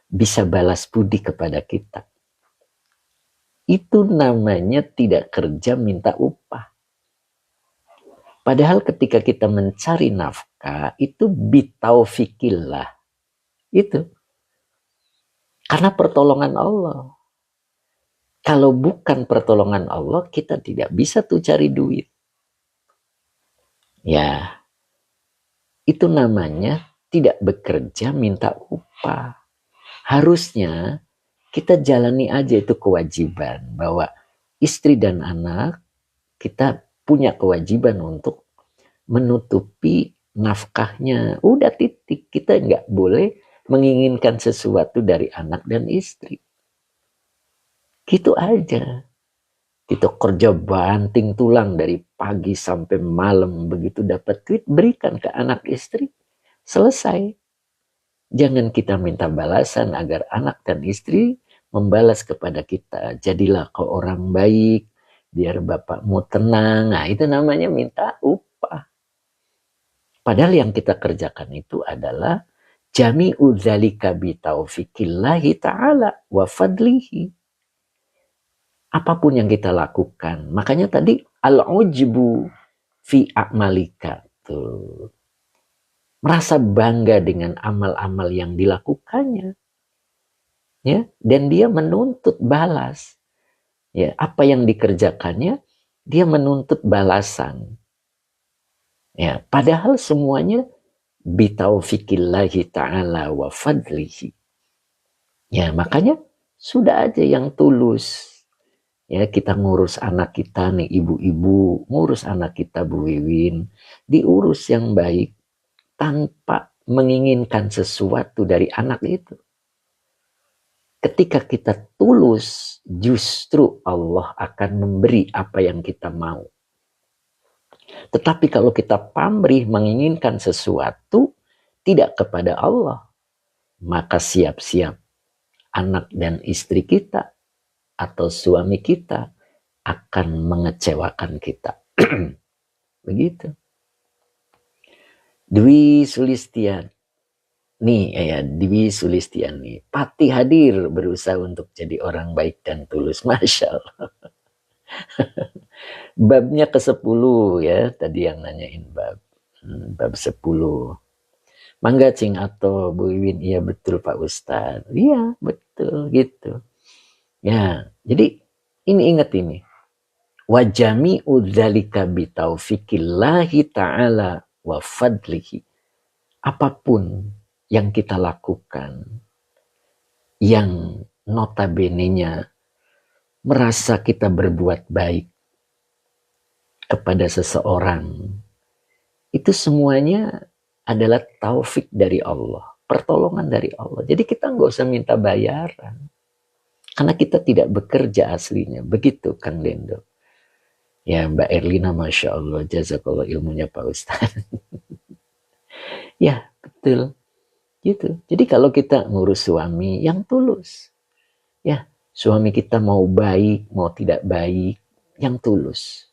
bisa balas budi kepada kita. Itu namanya tidak kerja minta upah. Padahal ketika kita mencari nafkah itu bitaufikillah. Itu. Karena pertolongan Allah. Kalau bukan pertolongan Allah, kita tidak bisa tuh cari duit. Ya, itu namanya tidak bekerja minta upah. Harusnya kita jalani aja itu kewajiban bahwa istri dan anak kita punya kewajiban untuk menutupi nafkahnya. Udah titik, kita nggak boleh menginginkan sesuatu dari anak dan istri. Gitu aja. Kita kerja banting tulang dari pagi sampai malam, begitu dapat duit berikan ke anak istri. Selesai. Jangan kita minta balasan agar anak dan istri membalas kepada kita. Jadilah kau orang baik, biar bapakmu tenang. Nah, itu namanya minta upah. Padahal yang kita kerjakan itu adalah jami'u dzalika bi taufiqillahi ta'ala wa fadlihi. Apapun yang kita lakukan. Makanya tadi al-ujbu fi a'malika. Tuh. Merasa bangga dengan amal-amal yang dilakukannya. Ya, dan dia menuntut balas. Ya, apa yang dikerjakannya, dia menuntut balasan. Ya, padahal semuanya bitaufiqillahi ta'ala wa fadlihi. Ya, makanya sudah aja yang tulus. Ya, kita ngurus anak kita nih, ibu-ibu, ngurus anak kita Bu Wiwin, diurus yang baik tanpa menginginkan sesuatu dari anak itu. Ketika kita tulus, justru Allah akan memberi apa yang kita mau. Tetapi kalau kita pamrih menginginkan sesuatu tidak kepada Allah, maka siap-siap anak dan istri kita atau suami kita akan mengecewakan kita. Begitu. Dwi Sulistian. Nih ya, Dwi Sulistian nih. Pati hadir berusaha untuk jadi orang baik dan tulus. Masya Allah. Babnya ke-10 ya. Tadi yang nanyain bab. Bab 10. Mangga Cing atau Bu Iwin. Iya betul Pak Ustadz. Iya betul gitu. Ya, jadi ini ingat ini. Wa jami'u dzalika bi taufiqillahi ta'ala wa fadlihi. Apapun yang kita lakukan yang notabene-nya merasa kita berbuat baik kepada seseorang, itu semuanya adalah taufik dari Allah, pertolongan dari Allah. Jadi kita nggak usah minta bayaran. Karena kita tidak bekerja aslinya. Begitu Kang Dendo. Ya Mbak Erlina Masya Allah. Jazakallah ilmunya Pak Ustadz. Ya betul. Gitu. Jadi kalau kita ngurus suami yang tulus. Ya suami kita mau baik, mau tidak baik. Yang tulus.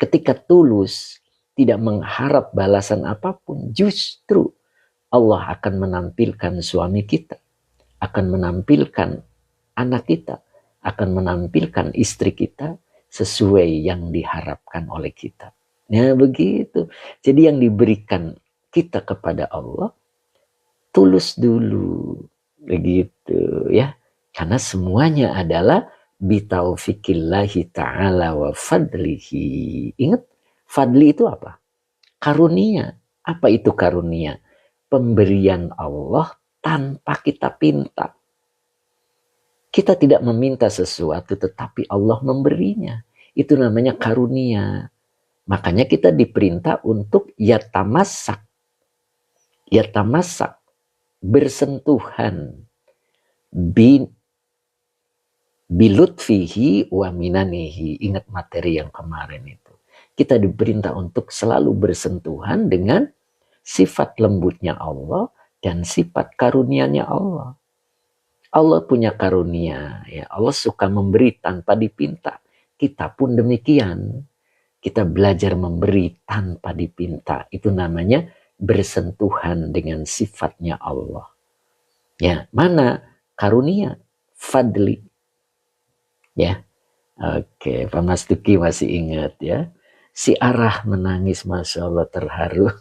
Ketika tulus, tidak mengharap balasan apapun. Justru Allah akan menampilkan suami kita. Akan menampilkan anak kita, akan menampilkan istri kita sesuai yang diharapkan oleh kita. Nah begitu. Jadi yang diberikan kita kepada Allah, tulus dulu. Begitu ya. Karena semuanya adalah bitaufiqillahi ta'ala wa fadlihi. Ingat, fadli itu apa? Karunia. Apa itu karunia? Pemberian Allah tanpa kita pinta. Kita tidak meminta sesuatu tetapi Allah memberinya. Itu namanya karunia. Makanya kita diperintah untuk yatamassak. Yatamassak. Bersentuhan. Bilutfihi wa minanihi. Ingat materi yang kemarin itu. Kita diperintah untuk selalu bersentuhan dengan sifat lembutnya Allah dan sifat karunianya Allah. Allah punya karunia, ya Allah suka memberi tanpa dipinta. Kita pun demikian. Kita belajar memberi tanpa dipinta. Itu namanya bersentuhan dengan sifatnya Allah. Ya, mana karunia? Fadli. Ya. Oke, Pak Mas Duki masih ingat ya. Si Arah menangis, Masya Allah terharu.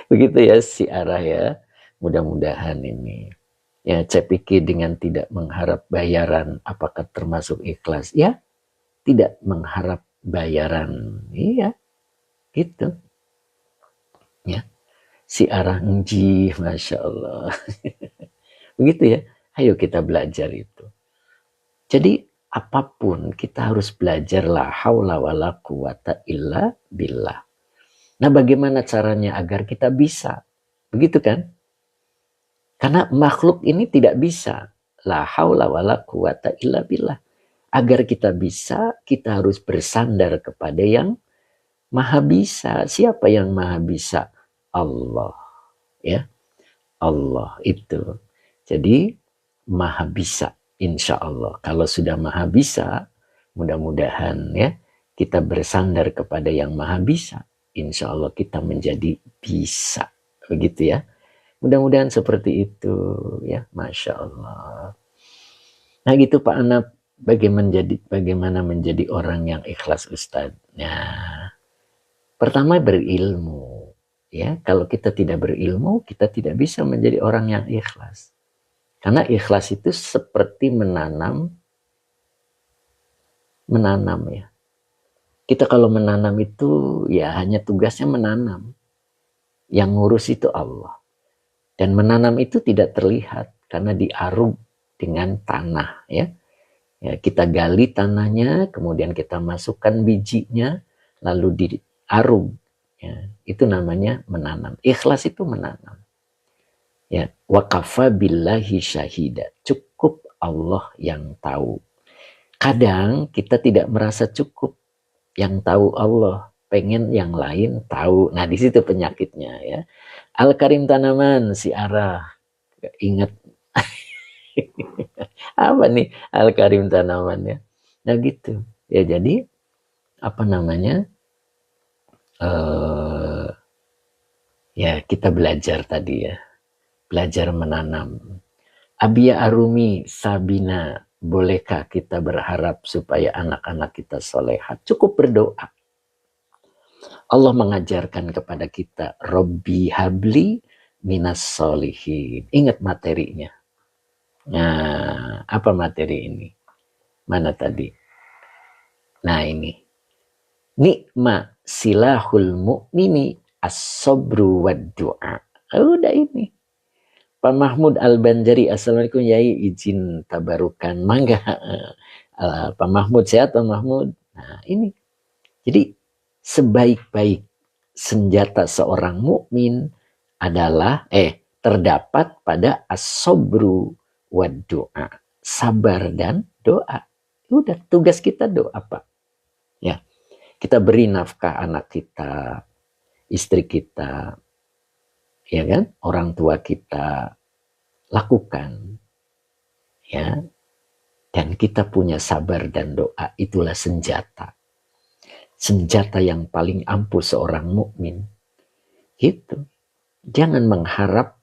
Begitu ya si Arah ya. Mudah-mudahan ini Ya, CPK dengan tidak mengharap bayaran, apakah termasuk ikhlas? Ya, tidak mengharap bayaran. Iya, gitu. Ya, si Arangji, Masya Allah. Begitu ya, ayo kita belajar itu. Jadi, apapun kita harus belajar la haula wala quwata illa billah. Nah, bagaimana caranya agar kita bisa? Begitu kan? Karena makhluk ini tidak bisa. La haula wala quwata illa billah. Agar kita bisa, kita harus bersandar kepada yang maha bisa. Siapa yang maha bisa? Allah. Ya, Allah itu. Jadi maha bisa, insya Allah. Kalau sudah maha bisa, mudah-mudahan ya kita bersandar kepada yang maha bisa. Insya Allah kita menjadi bisa. Begitu ya. Mudah-mudahan seperti itu ya, Masya Allah. Nah gitu Pak Anab, bagaimana menjadi orang yang ikhlas Ustadz? Nah, pertama berilmu. Ya, kalau kita tidak berilmu, kita tidak bisa menjadi orang yang ikhlas. Karena ikhlas itu seperti menanam ya. Kita kalau menanam itu ya hanya tugasnya menanam. Yang ngurus itu Allah. Dan menanam itu tidak terlihat karena diarung dengan tanah ya. Ya, kita gali tanahnya, kemudian kita masukkan bijinya, lalu diarung. Ya, itu namanya menanam. Ikhlas itu menanam. Ya, wa kafa billahi syahida. Cukup Allah yang tahu. Kadang kita tidak merasa cukup. Yang tahu Allah, pengen yang lain tahu. Nah, di situ penyakitnya ya. Al-Karim Tanaman, si Arah, ingat apa nih Al-Karim Tanaman ya. Nah gitu. Ya jadi apa namanya? Ya kita belajar tadi ya. Belajar menanam. Abia Arumi Sabina, bolehkah kita berharap supaya anak-anak kita solehat? Cukup berdoa. Allah mengajarkan kepada kita, Robbi habli minas solihin. Ingat materinya. Nah, apa materi ini? Mana tadi? Nah ini. Nikma silahul mu'mini as-sabru wad du'a. Udah ini. Pak Mahmud Al-Banjari, Assalamualaikum Yai, izin tabarukan. Mangga. Pak Mahmud, sehat Pak Mahmud? Nah ini. Jadi sebaik-baik senjata seorang mukmin adalah terdapat pada as-sabru wad du'a. Sabar dan doa. Udah tugas kita doa Pak. Ya. Kita beri nafkah anak kita, istri kita, ya kan, orang tua kita, lakukan, ya, dan kita punya sabar dan doa, itulah senjata yang paling ampuh seorang mukmin. Itu, jangan mengharap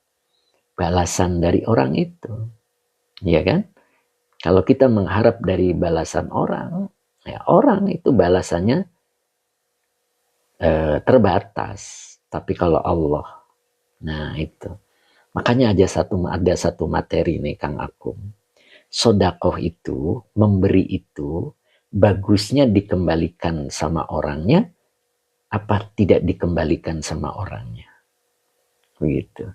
balasan dari orang itu, ya kan? Kalau kita mengharap dari balasan orang, ya orang itu balasannya terbatas. Tapi kalau Allah, nah itu. Makanya ada satu materi nih Kang Akum. Sodakoh itu, memberi itu, bagusnya dikembalikan sama orangnya, apa tidak dikembalikan sama orangnya. Begitu.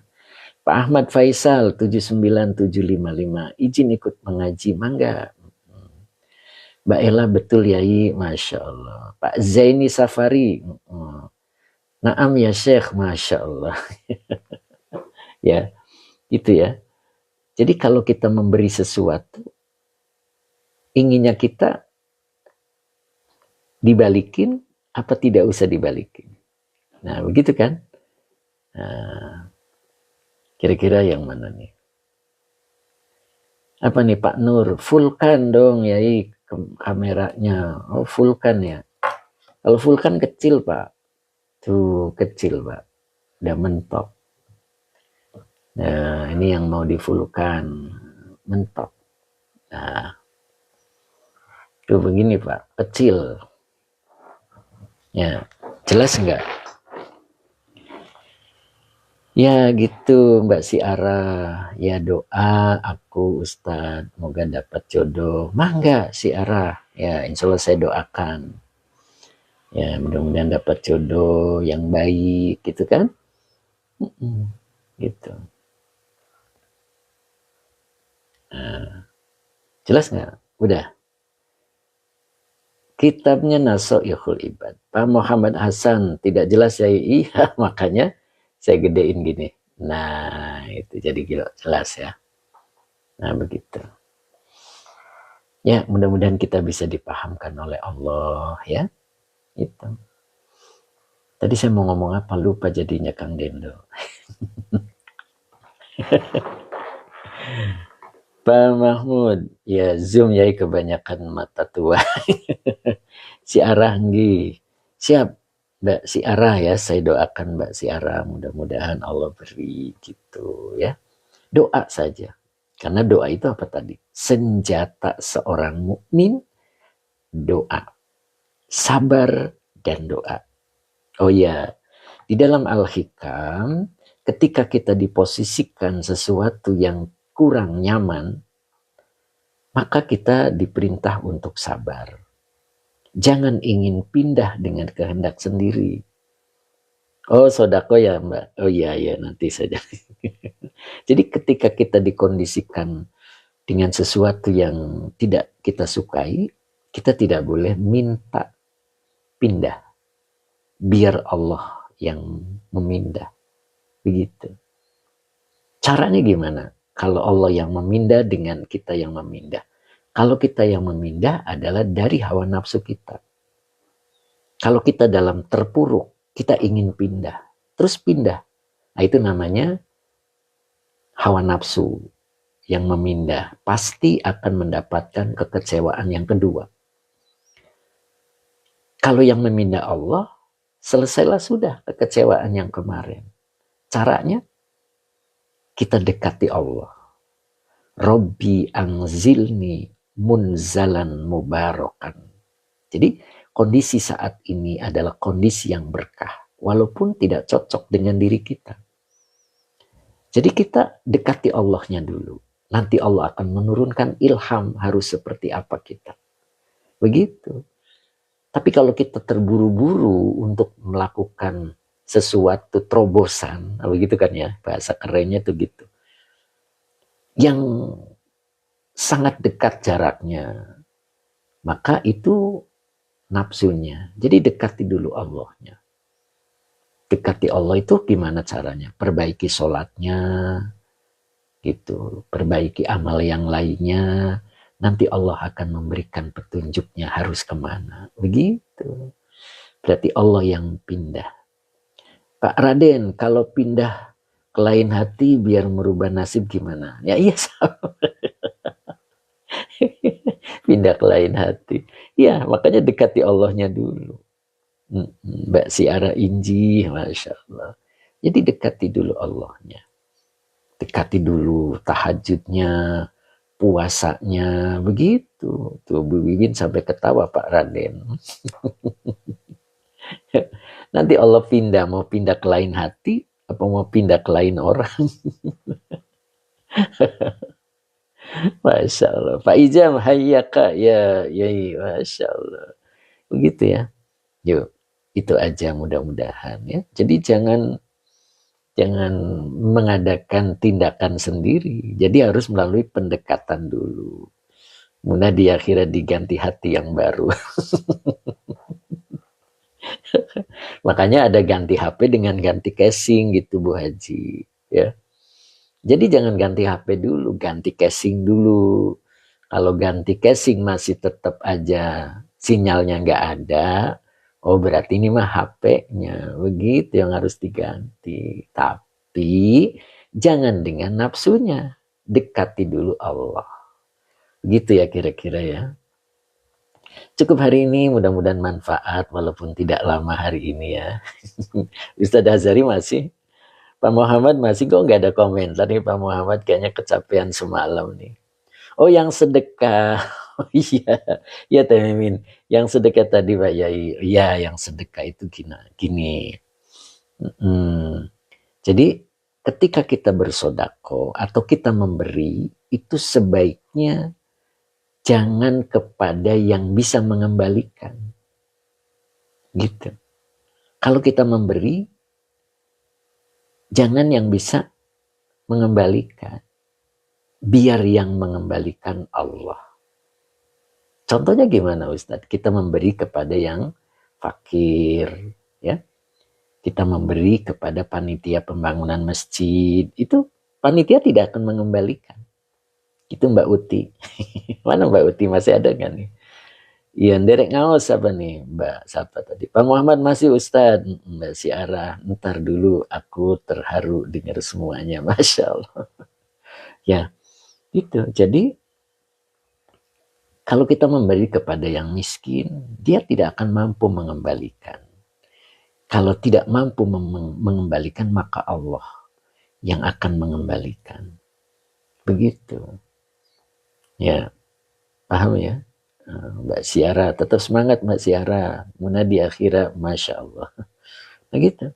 Pak Ahmad Faisal 79755, izin ikut mengaji, mangga. Mbak Ella betul Yai, Masya Allah. Pak Zaini Safari, naam ya Syekh, Masya Allah. Ya, itu ya. Jadi kalau kita memberi sesuatu, inginnya kita dibalikin apa tidak usah dibalikin. Nah, begitu kan? Nah, kira-kira yang mana nih? Apa nih Pak Nur? Fullkan dong ya kameranya. Oh, fullkan ya. Kalau fullkan kecil Pak. Tuh kecil Pak. Udah mentok. Nah, ini yang mau di-fullkan. Mentok. Nah, tuh begini Pak. Kecil. Ya, jelas enggak? Ya gitu Mbak Siara, ya doa aku Ustadz, moga dapat jodoh. Mangga Siara, ya insya Allah saya doakan. Ya mudah-mudahan dapat jodoh yang baik gitu kan. Gitu. Nah, jelas nggak? Udah. Kitabnya Nasoihul Ibad. Pak Muhammad Hasan tidak jelas ya. Iya, makanya saya gedein gini. Nah, itu jadi jelas ya. Nah, begitu. Ya, mudah-mudahan kita bisa dipahamkan oleh Allah ya. Itu. Tadi saya mau ngomong apa lupa jadinya Kang Dendo. Pak Mahmud, ya Zoom ya kebanyakan mata tua. Si Arah Nggi. Siap, Mbak Si Arah ya. Saya doakan Mbak Si Arah mudah-mudahan Allah beri gitu ya. Doa saja. Karena doa itu apa tadi? Senjata seorang mukmin, doa. Sabar dan doa. Oh ya, di dalam Al-Hikam, ketika kita diposisikan sesuatu yang kurang nyaman, maka kita diperintah untuk sabar. Jangan ingin pindah dengan kehendak sendiri. Oh, sodako ya Mbak. Oh iya, ya nanti saja. Jadi ketika kita dikondisikan dengan sesuatu yang tidak kita sukai, kita tidak boleh minta pindah. Biar Allah yang memindah. Begitu. Caranya gimana? Kalau Allah yang memindah dengan kita yang memindah. Kalau kita yang memindah adalah dari hawa nafsu kita. Kalau kita dalam terpuruk, kita ingin pindah. Terus pindah. Nah, itu namanya hawa nafsu yang memindah. Pasti akan mendapatkan kekecewaan yang kedua. Kalau yang memindah Allah, selesailah sudah kekecewaan yang kemarin. Caranya, kita dekati Allah. Robbi anzilni munzalan mubarakan. Jadi kondisi saat ini adalah kondisi yang berkah. Walaupun tidak cocok dengan diri kita. Jadi kita dekati Allahnya dulu. Nanti Allah akan menurunkan ilham harus seperti apa kita. Begitu. Tapi kalau kita terburu-buru untuk melakukan sesuatu terobosan, begitu kan ya, bahasa kerennya tuh gitu. Yang sangat dekat jaraknya, maka itu nafsunya. Jadi dekati dulu Allahnya. Dekati Allah itu gimana caranya? Perbaiki sholatnya, gitu. Perbaiki amal yang lainnya. Nanti Allah akan memberikan petunjuknya harus kemana. Begitu. Berarti Allah yang pindah. Pak Raden, kalau pindah ke lain hati biar merubah nasib gimana? Ya iya sama. Pindah ke lain hati. Ya makanya dekati Allahnya dulu. Mbak Siara Inji, Masya Allah. Jadi dekati dulu Allahnya. Dekati dulu tahajudnya, puasanya, begitu. Tuh Bu Bibin sampai ketawa Pak Raden. Nanti Allah pindah, mau pindah ke lain hati, apa mau pindah ke lain orang. Masya Allah. Pak Ijam, hayyaka, ya, ya, Masya Allah. Begitu ya. Yuk, itu aja mudah-mudahan ya. Jadi jangan mengadakan tindakan sendiri. Jadi harus melalui pendekatan dulu. Mudah di akhirnya diganti hati yang baru. Makanya ada ganti HP dengan ganti casing gitu Bu Haji. Ya. Jadi jangan ganti HP dulu, ganti casing dulu. Kalau ganti casing masih tetap aja sinyalnya nggak ada, oh berarti ini mah HP-nya. Begitu yang harus diganti. Tapi jangan dengan nafsunya. Dekati dulu Allah. Gitu ya kira-kira ya. Cukup hari ini, mudah-mudahan manfaat walaupun tidak lama hari ini ya. Ustadz Azhari masih, Pak Muhammad masih kok nggak ada komentar nih Pak Muhammad kayaknya kecapean semalam nih. Oh yang sedekah, oh iya, ya Temimin, yang sedekah tadi Pak Yai, ya yang sedekah itu gini. Jadi ketika kita bersodako atau kita memberi, itu sebaiknya jangan kepada yang bisa mengembalikan. Gitu. Kalau kita memberi, jangan yang bisa mengembalikan. Biar yang mengembalikan Allah. Contohnya gimana Ustadz? Kita memberi kepada yang fakir, ya. Kita memberi kepada panitia pembangunan masjid, itu panitia tidak akan mengembalikan. Itu Mbak Uti. Mana Mbak Uti, masih ada kan nih? Iya, derek ngaos apa nih Mbak siapa tadi? Pak Muhammad masih Ustadz. Mbak Siara, ntar dulu aku terharu dengar semuanya. Masya Allah. Ya, itu. Jadi kalau kita memberi kepada yang miskin, dia tidak akan mampu mengembalikan. Kalau tidak mampu mengembalikan, maka Allah yang akan mengembalikan. Begitu. Ya, paham ya? Mbak Siara, tetap semangat Mbak Siara. Munadi akhirah, Masya Allah. Begitu.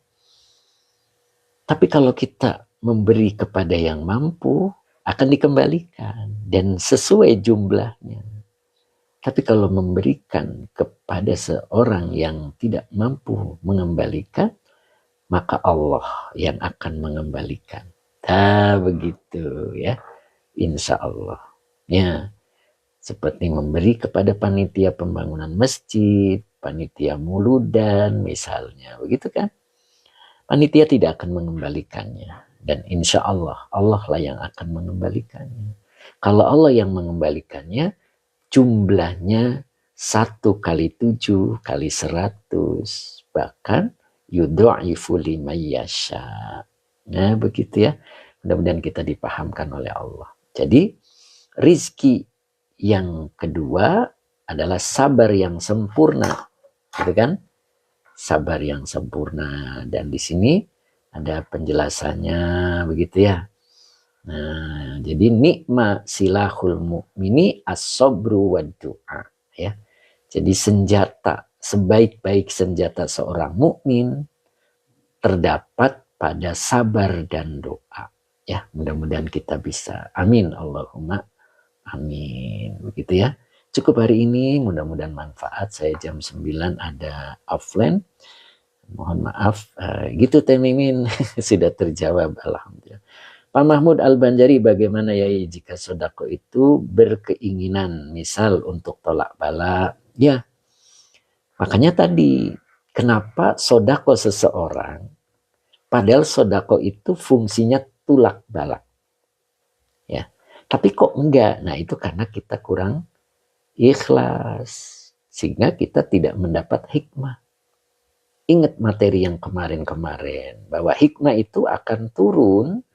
Tapi kalau kita memberi kepada yang mampu, akan dikembalikan. Dan sesuai jumlahnya. Tapi kalau memberikan kepada seorang yang tidak mampu mengembalikan, maka Allah yang akan mengembalikan. Begitu ya, insya Allah. Ya, seperti memberi kepada panitia pembangunan masjid, panitia muludan misalnya, begitu kan? Panitia tidak akan mengembalikannya. Dan insya Allah, Allah lah yang akan mengembalikannya. Kalau Allah yang mengembalikannya, jumlahnya 1 kali 7 kali 100, bahkan yudha'ifu liman yasha. Nah, begitu ya. Mudah-mudahan kita dipahamkan oleh Allah. Jadi, rizki yang kedua adalah sabar yang sempurna. Gitu kan? Sabar yang sempurna. Dan di sini ada penjelasannya, begitu ya. Nah, jadi nikma silahul mu'mini as-sabru wa du'a, ya. Jadi senjata, sebaik-baik senjata seorang mukmin terdapat pada sabar dan doa. Ya, mudah-mudahan kita bisa. Amin Allahumma amin. Begitu ya. Cukup hari ini, mudah-mudahan manfaat. Saya jam 9 ada offline. Mohon maaf, gitu Teh Mimin. Sudah terjawab, alhamdulillah. Pak Mahmud Al-Banjari, bagaimana ya jika sodako itu berkeinginan, misal untuk tolak bala? Ya, makanya tadi, kenapa sodako seseorang, padahal sodako itu fungsinya tulak bala. Ya, tapi kok enggak? Nah, itu karena kita kurang ikhlas, sehingga kita tidak mendapat hikmah. Ingat materi yang kemarin-kemarin, bahwa hikmah itu akan turun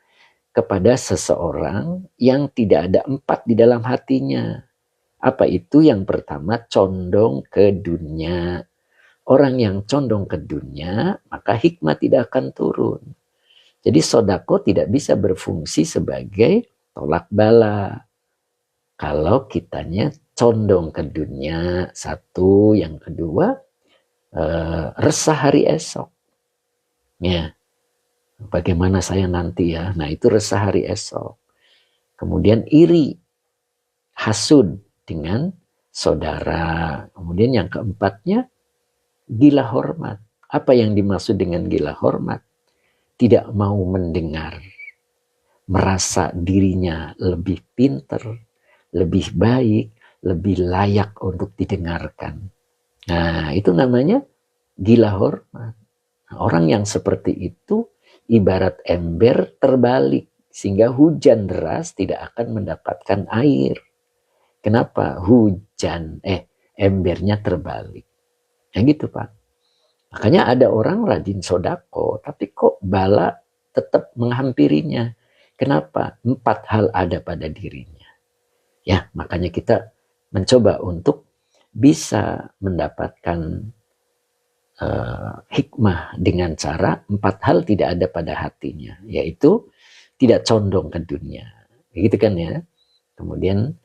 kepada seseorang yang tidak ada 4 di dalam hatinya. Apa itu? Yang pertama, condong ke dunia. Orang yang condong ke dunia, maka hikmah tidak akan turun. Jadi sodako tidak bisa berfungsi sebagai tolak bala. Kalau kitanya condong ke dunia, satu. Yang kedua, resah hari esok. Ya. Bagaimana saya nanti ya? Nah, itu resah hari esok. Kemudian iri, hasud dengan saudara. Kemudian yang keempatnya, gila hormat. Apa yang dimaksud dengan gila hormat? Tidak mau mendengar. Merasa dirinya lebih pinter, lebih baik, lebih layak untuk didengarkan. Nah, itu namanya gila hormat. Orang yang seperti itu ibarat ember terbalik, sehingga hujan deras tidak akan mendapatkan air. Kenapa? Embernya terbalik. Ya gitu Pak. Makanya ada orang rajin sodako, tapi kok bala tetap menghampirinya. Kenapa? 4 hal ada pada dirinya. Ya, makanya kita mencoba untuk bisa mendapatkan hikmah dengan cara 4 hal tidak ada pada hatinya, yaitu tidak condong ke dunia, begitu kan ya. Kemudian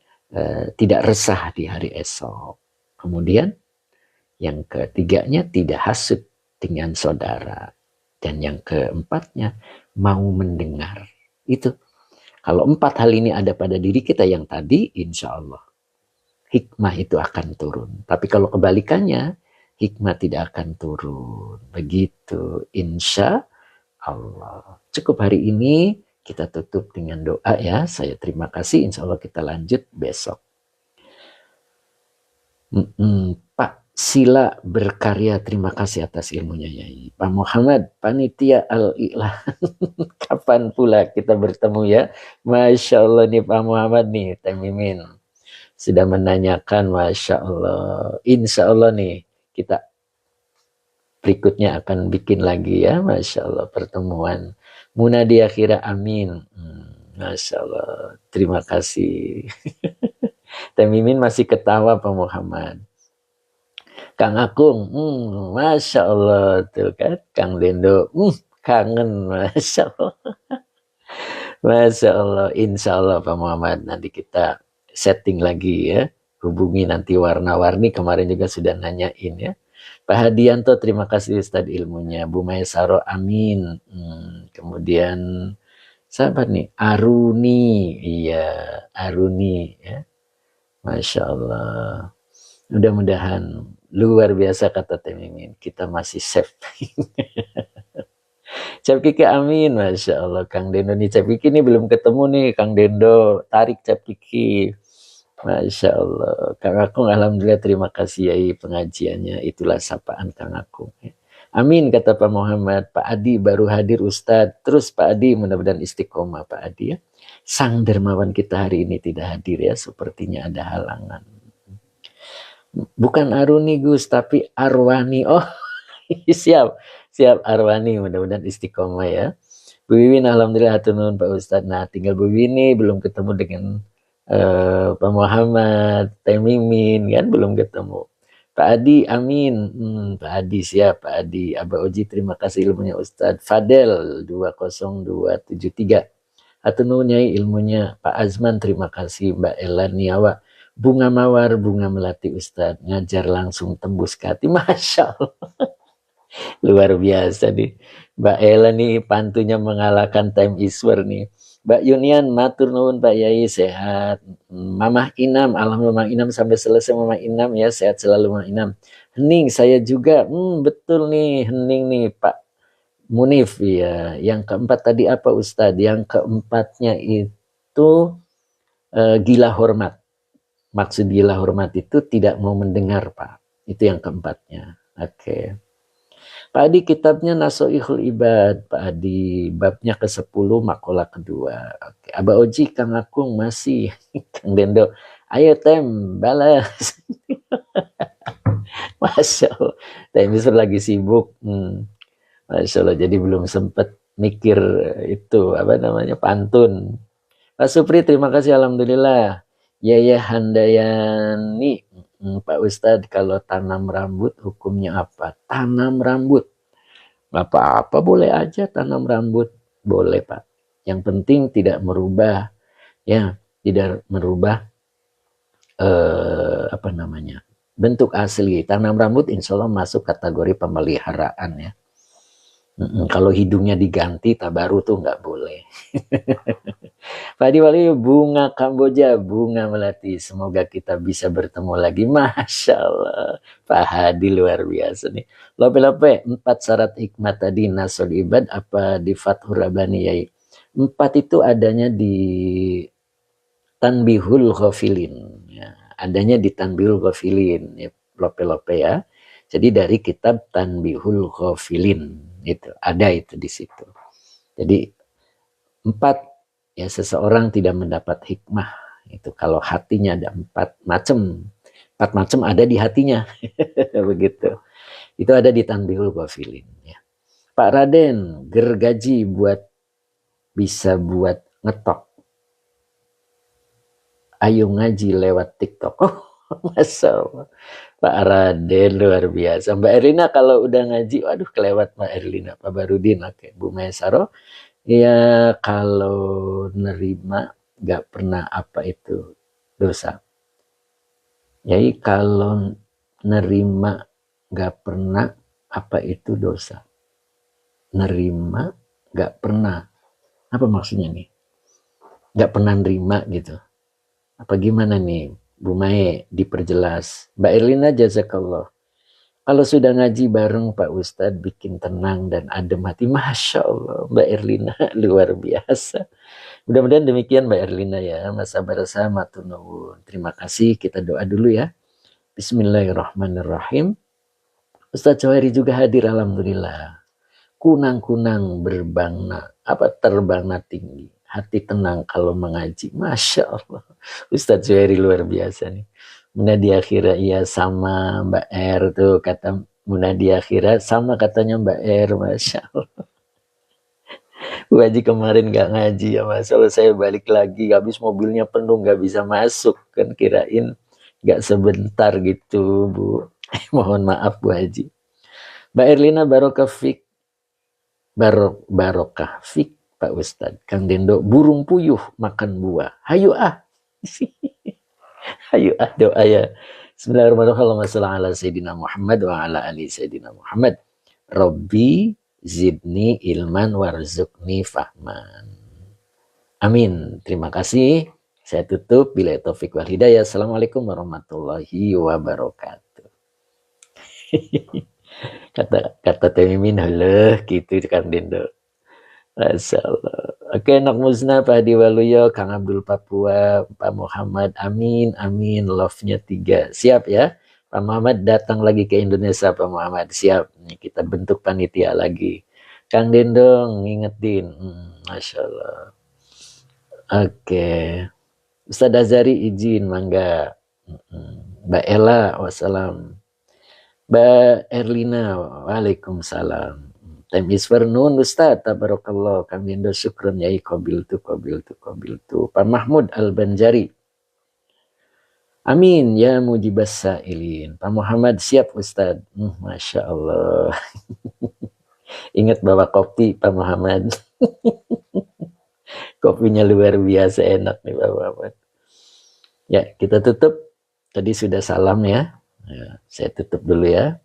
tidak resah di hari esok. Kemudian yang ketiganya tidak hasud dengan saudara. Dan yang keempatnya, mau mendengar. Itu. Kalau 4 hal ini ada pada diri kita yang tadi, insya Allah hikmah itu akan turun. Tapi kalau kebalikannya, hikmah tidak akan turun. Begitu, insya Allah. Cukup hari ini kita tutup dengan doa ya. Saya terima kasih. Insya Allah kita lanjut besok. Pak Sila berkarya, terima kasih atas ilmunya Yai. Pak Muhammad, panitia Al-Ilah. Kapan pula kita bertemu ya? Masya Allah nih Pak Muhammad nih, Teh Mimin. Sudah menanyakan, Masya Allah. Insya Allah nih, kita berikutnya akan bikin lagi ya, Masya Allah, pertemuan. Munadi akhirah, amin. Masya Allah, terima kasih. Teh Mimin masih ketawa Pak Muhammad. Kang Akung, Masya Allah, tuh kan. Kang Dendo, kangen, Masya Allah. Masya Allah, insya Allah Pak Muhammad, nanti kita setting lagi ya. Hubungi nanti warna-warni, kemarin juga sudah nanyain ya. Pak Hadianto, terima kasih Ustadz ilmunya. Bu Maesaro, amin. Kemudian, sahabat nih, Aruni, iya, Aruni ya. Masya Allah. Mudah-mudahan luar biasa kata Teh Mimin, kita masih safe. Cap Kiki amin, Masya Allah. Kang Dendo nih, Cap Kiki nih belum ketemu nih, Kang Dendo, tarik Cap Kiki. Masya Allah. Kang Akung, alhamdulillah terima kasih Yai pengajiannya, itulah sapaan Kang Akung. Amin kata Pak Muhammad. Pak Adi baru hadir Ustadz. Terus Pak Adi mudah-mudahan istiqomah Pak Adi ya. Sang dermawan kita hari ini tidak hadir ya, sepertinya ada halangan. Bukan Aruni Gus, tapi Arwani. Oh, siap Arwani, mudah-mudahan istiqomah ya. Bu Wiwin, alhamdulillah hatur nuhun Pak Ustadz. Nah, tinggal Bu Wiwin nih belum ketemu dengan Pak Muhammad, Teh Mimin kan belum ketemu. Pak Adi, amin. Pak Adi siap, Pak Adi. Abah Oji, terima kasih ilmunya Ustadz. Fadel 20273. Hatur nuhun Nyai ilmunya. Pak Azman, terima kasih. Mbak Ella Niawa. Bunga Mawar, bunga melati Ustadz, ngajar langsung tembus ke hati. Masya Allah. Luar biasa nih. Mbak Ella nih pantunya mengalahkan Time Iswer nih. Mbak Yunian, matur nuwun Pak Yai, sehat. Mamah Inam, alhamdulillah Mamah Inam sampai selesai Mamah Inam ya, sehat selalu Mamah Inam. Hening, saya juga, betul nih, hening nih Pak Munif ya. Yang keempat tadi apa Ustadz? Yang keempatnya itu gila hormat. Maksud gila hormat itu tidak mau mendengar Pak. Itu yang keempatnya. Oke. Pak Adi kitabnya Nasoihul Ibad. Pak Adi babnya ke-10 makola kedua. Oke. Abah Oji, Kang Akung masih. Kang Dendo, ayo Tem, balas. Masya Allah. Tem lagi sibuk. Masya Allah, jadi belum sempat mikir itu, apa namanya, pantun. Pak Supri, terima kasih, alhamdulillah. Yaya Handayani, Pak Ustadz, kalau tanam rambut hukumnya apa? Tanam rambut, nggak apa-apa, boleh aja tanam rambut, boleh Pak. Yang penting tidak merubah, ya, tidak merubah apa namanya, bentuk asli. Tanam rambut, insya Allah masuk kategori pemeliharaan ya. Kalau hidungnya diganti, tabaru tuh nggak boleh. Pak Diwali, bunga Kamboja, bunga melati. Semoga kita bisa bertemu lagi. Masya Allah. Pak Hadi luar biasa nih. Lope-lope, 4 syarat hikmah tadi Nasul Ibad apa di Fathur Rabbani Yai? 4 itu adanya di Tanbihul Ghafilin. Ya, adanya di Tanbihul Ghafilin. Ya, lope-lope ya. Jadi dari kitab Tanbihul Ghafilin. Itu ada itu di situ. Jadi 4 ya, seseorang tidak mendapat hikmah itu kalau hatinya ada 4 macam ada di hatinya. Begitu. Itu ada di Tanbihul Ghafilin ya. Pak Raden, gergaji bisa buat ngetok. Ayo ngaji lewat TikTok. Oh, Masya Allah. Pak Raden luar biasa. Mbak Erlina kalau udah ngaji, waduh kelewat Mbak Erlina. Pak Barudin, oke. Bu Maesaro, ya kalau nerima gak pernah apa itu dosa. Jadi kalau nerima gak pernah apa itu dosa. nerima, nggak pernah. Apa maksudnya nih? Nggak pernah nerima gitu. Apa gimana nih? Bu Mae diperjelas. Mbak Erlina jazakallah. Kalau sudah ngaji bareng Pak Ustadz bikin tenang dan adem hati. Masya Allah Mbak Erlina luar biasa. Mudah-mudahan demikian Mbak Erlina ya. Masa barasa matur nuwun. Terima kasih. Kita doa dulu ya. Bismillahirrahmanirrahim. Ustadz Jawahiri juga hadir alhamdulillah. Kunang-kunang berbangna, terbangna tinggi. Hati tenang kalau mengaji. Masya Allah. Ustadz Jawahiri luar biasa nih. Munadi akhirah iya sama Mbak R tuh kata Munadi akhirah sama katanya Mbak R. Masya Allah. Bu Haji kemarin gak ngaji ya masalah saya balik lagi habis mobilnya penuh gak bisa masuk kan kirain gak sebentar gitu Bu. Mohon maaf Bu Haji. Mbak Erlina barokah fik barokah fik Pak Ustadz. Kang Dendo burung puyuh makan buah. Hayu ah. Hayu ah doa ya. Bismillahirrahmanirrahim. Ala Sayyidina Muhammad wa ala ali Sayyidina Muhammad. Rabbi zidni ilman warzuqni fahman. Amin. Terima kasih. Saya tutup. Bila taufik wal hidayah. Assalamualaikum warahmatullahi wabarakatuh. kata Temimin halo gitu kan Dendo. Masya Allah. Oke, Nok Musna, Pak Hadi Waluyo, Kang Abdul Papua, Pak Muhammad, amin, amin, love-nya 3. Siap ya? Pak Muhammad datang lagi ke Indonesia, Pak Muhammad. Siap, nih, kita bentuk panitia lagi. Kang Dendong, ngingetin. Masya Allah. Oke. Ustaz Azari izin, mangga. Mbak Ella, wassalam. Mbak Erlina, waalaikumsalam. Time is for noon Ustaz, tabarakallah. Kami endo syukron yai qabil tu. Pak Mahmud Al-Banjari. Amin ya mujibas sa'ilin. Pak Muhammad siap Ustaz. Masya Allah. Ingat bawa kopi Pak Muhammad. Kopinya luar biasa enak nih Pak Muhammad. Ya kita tutup. Tadi sudah salam ya. Saya tutup dulu ya.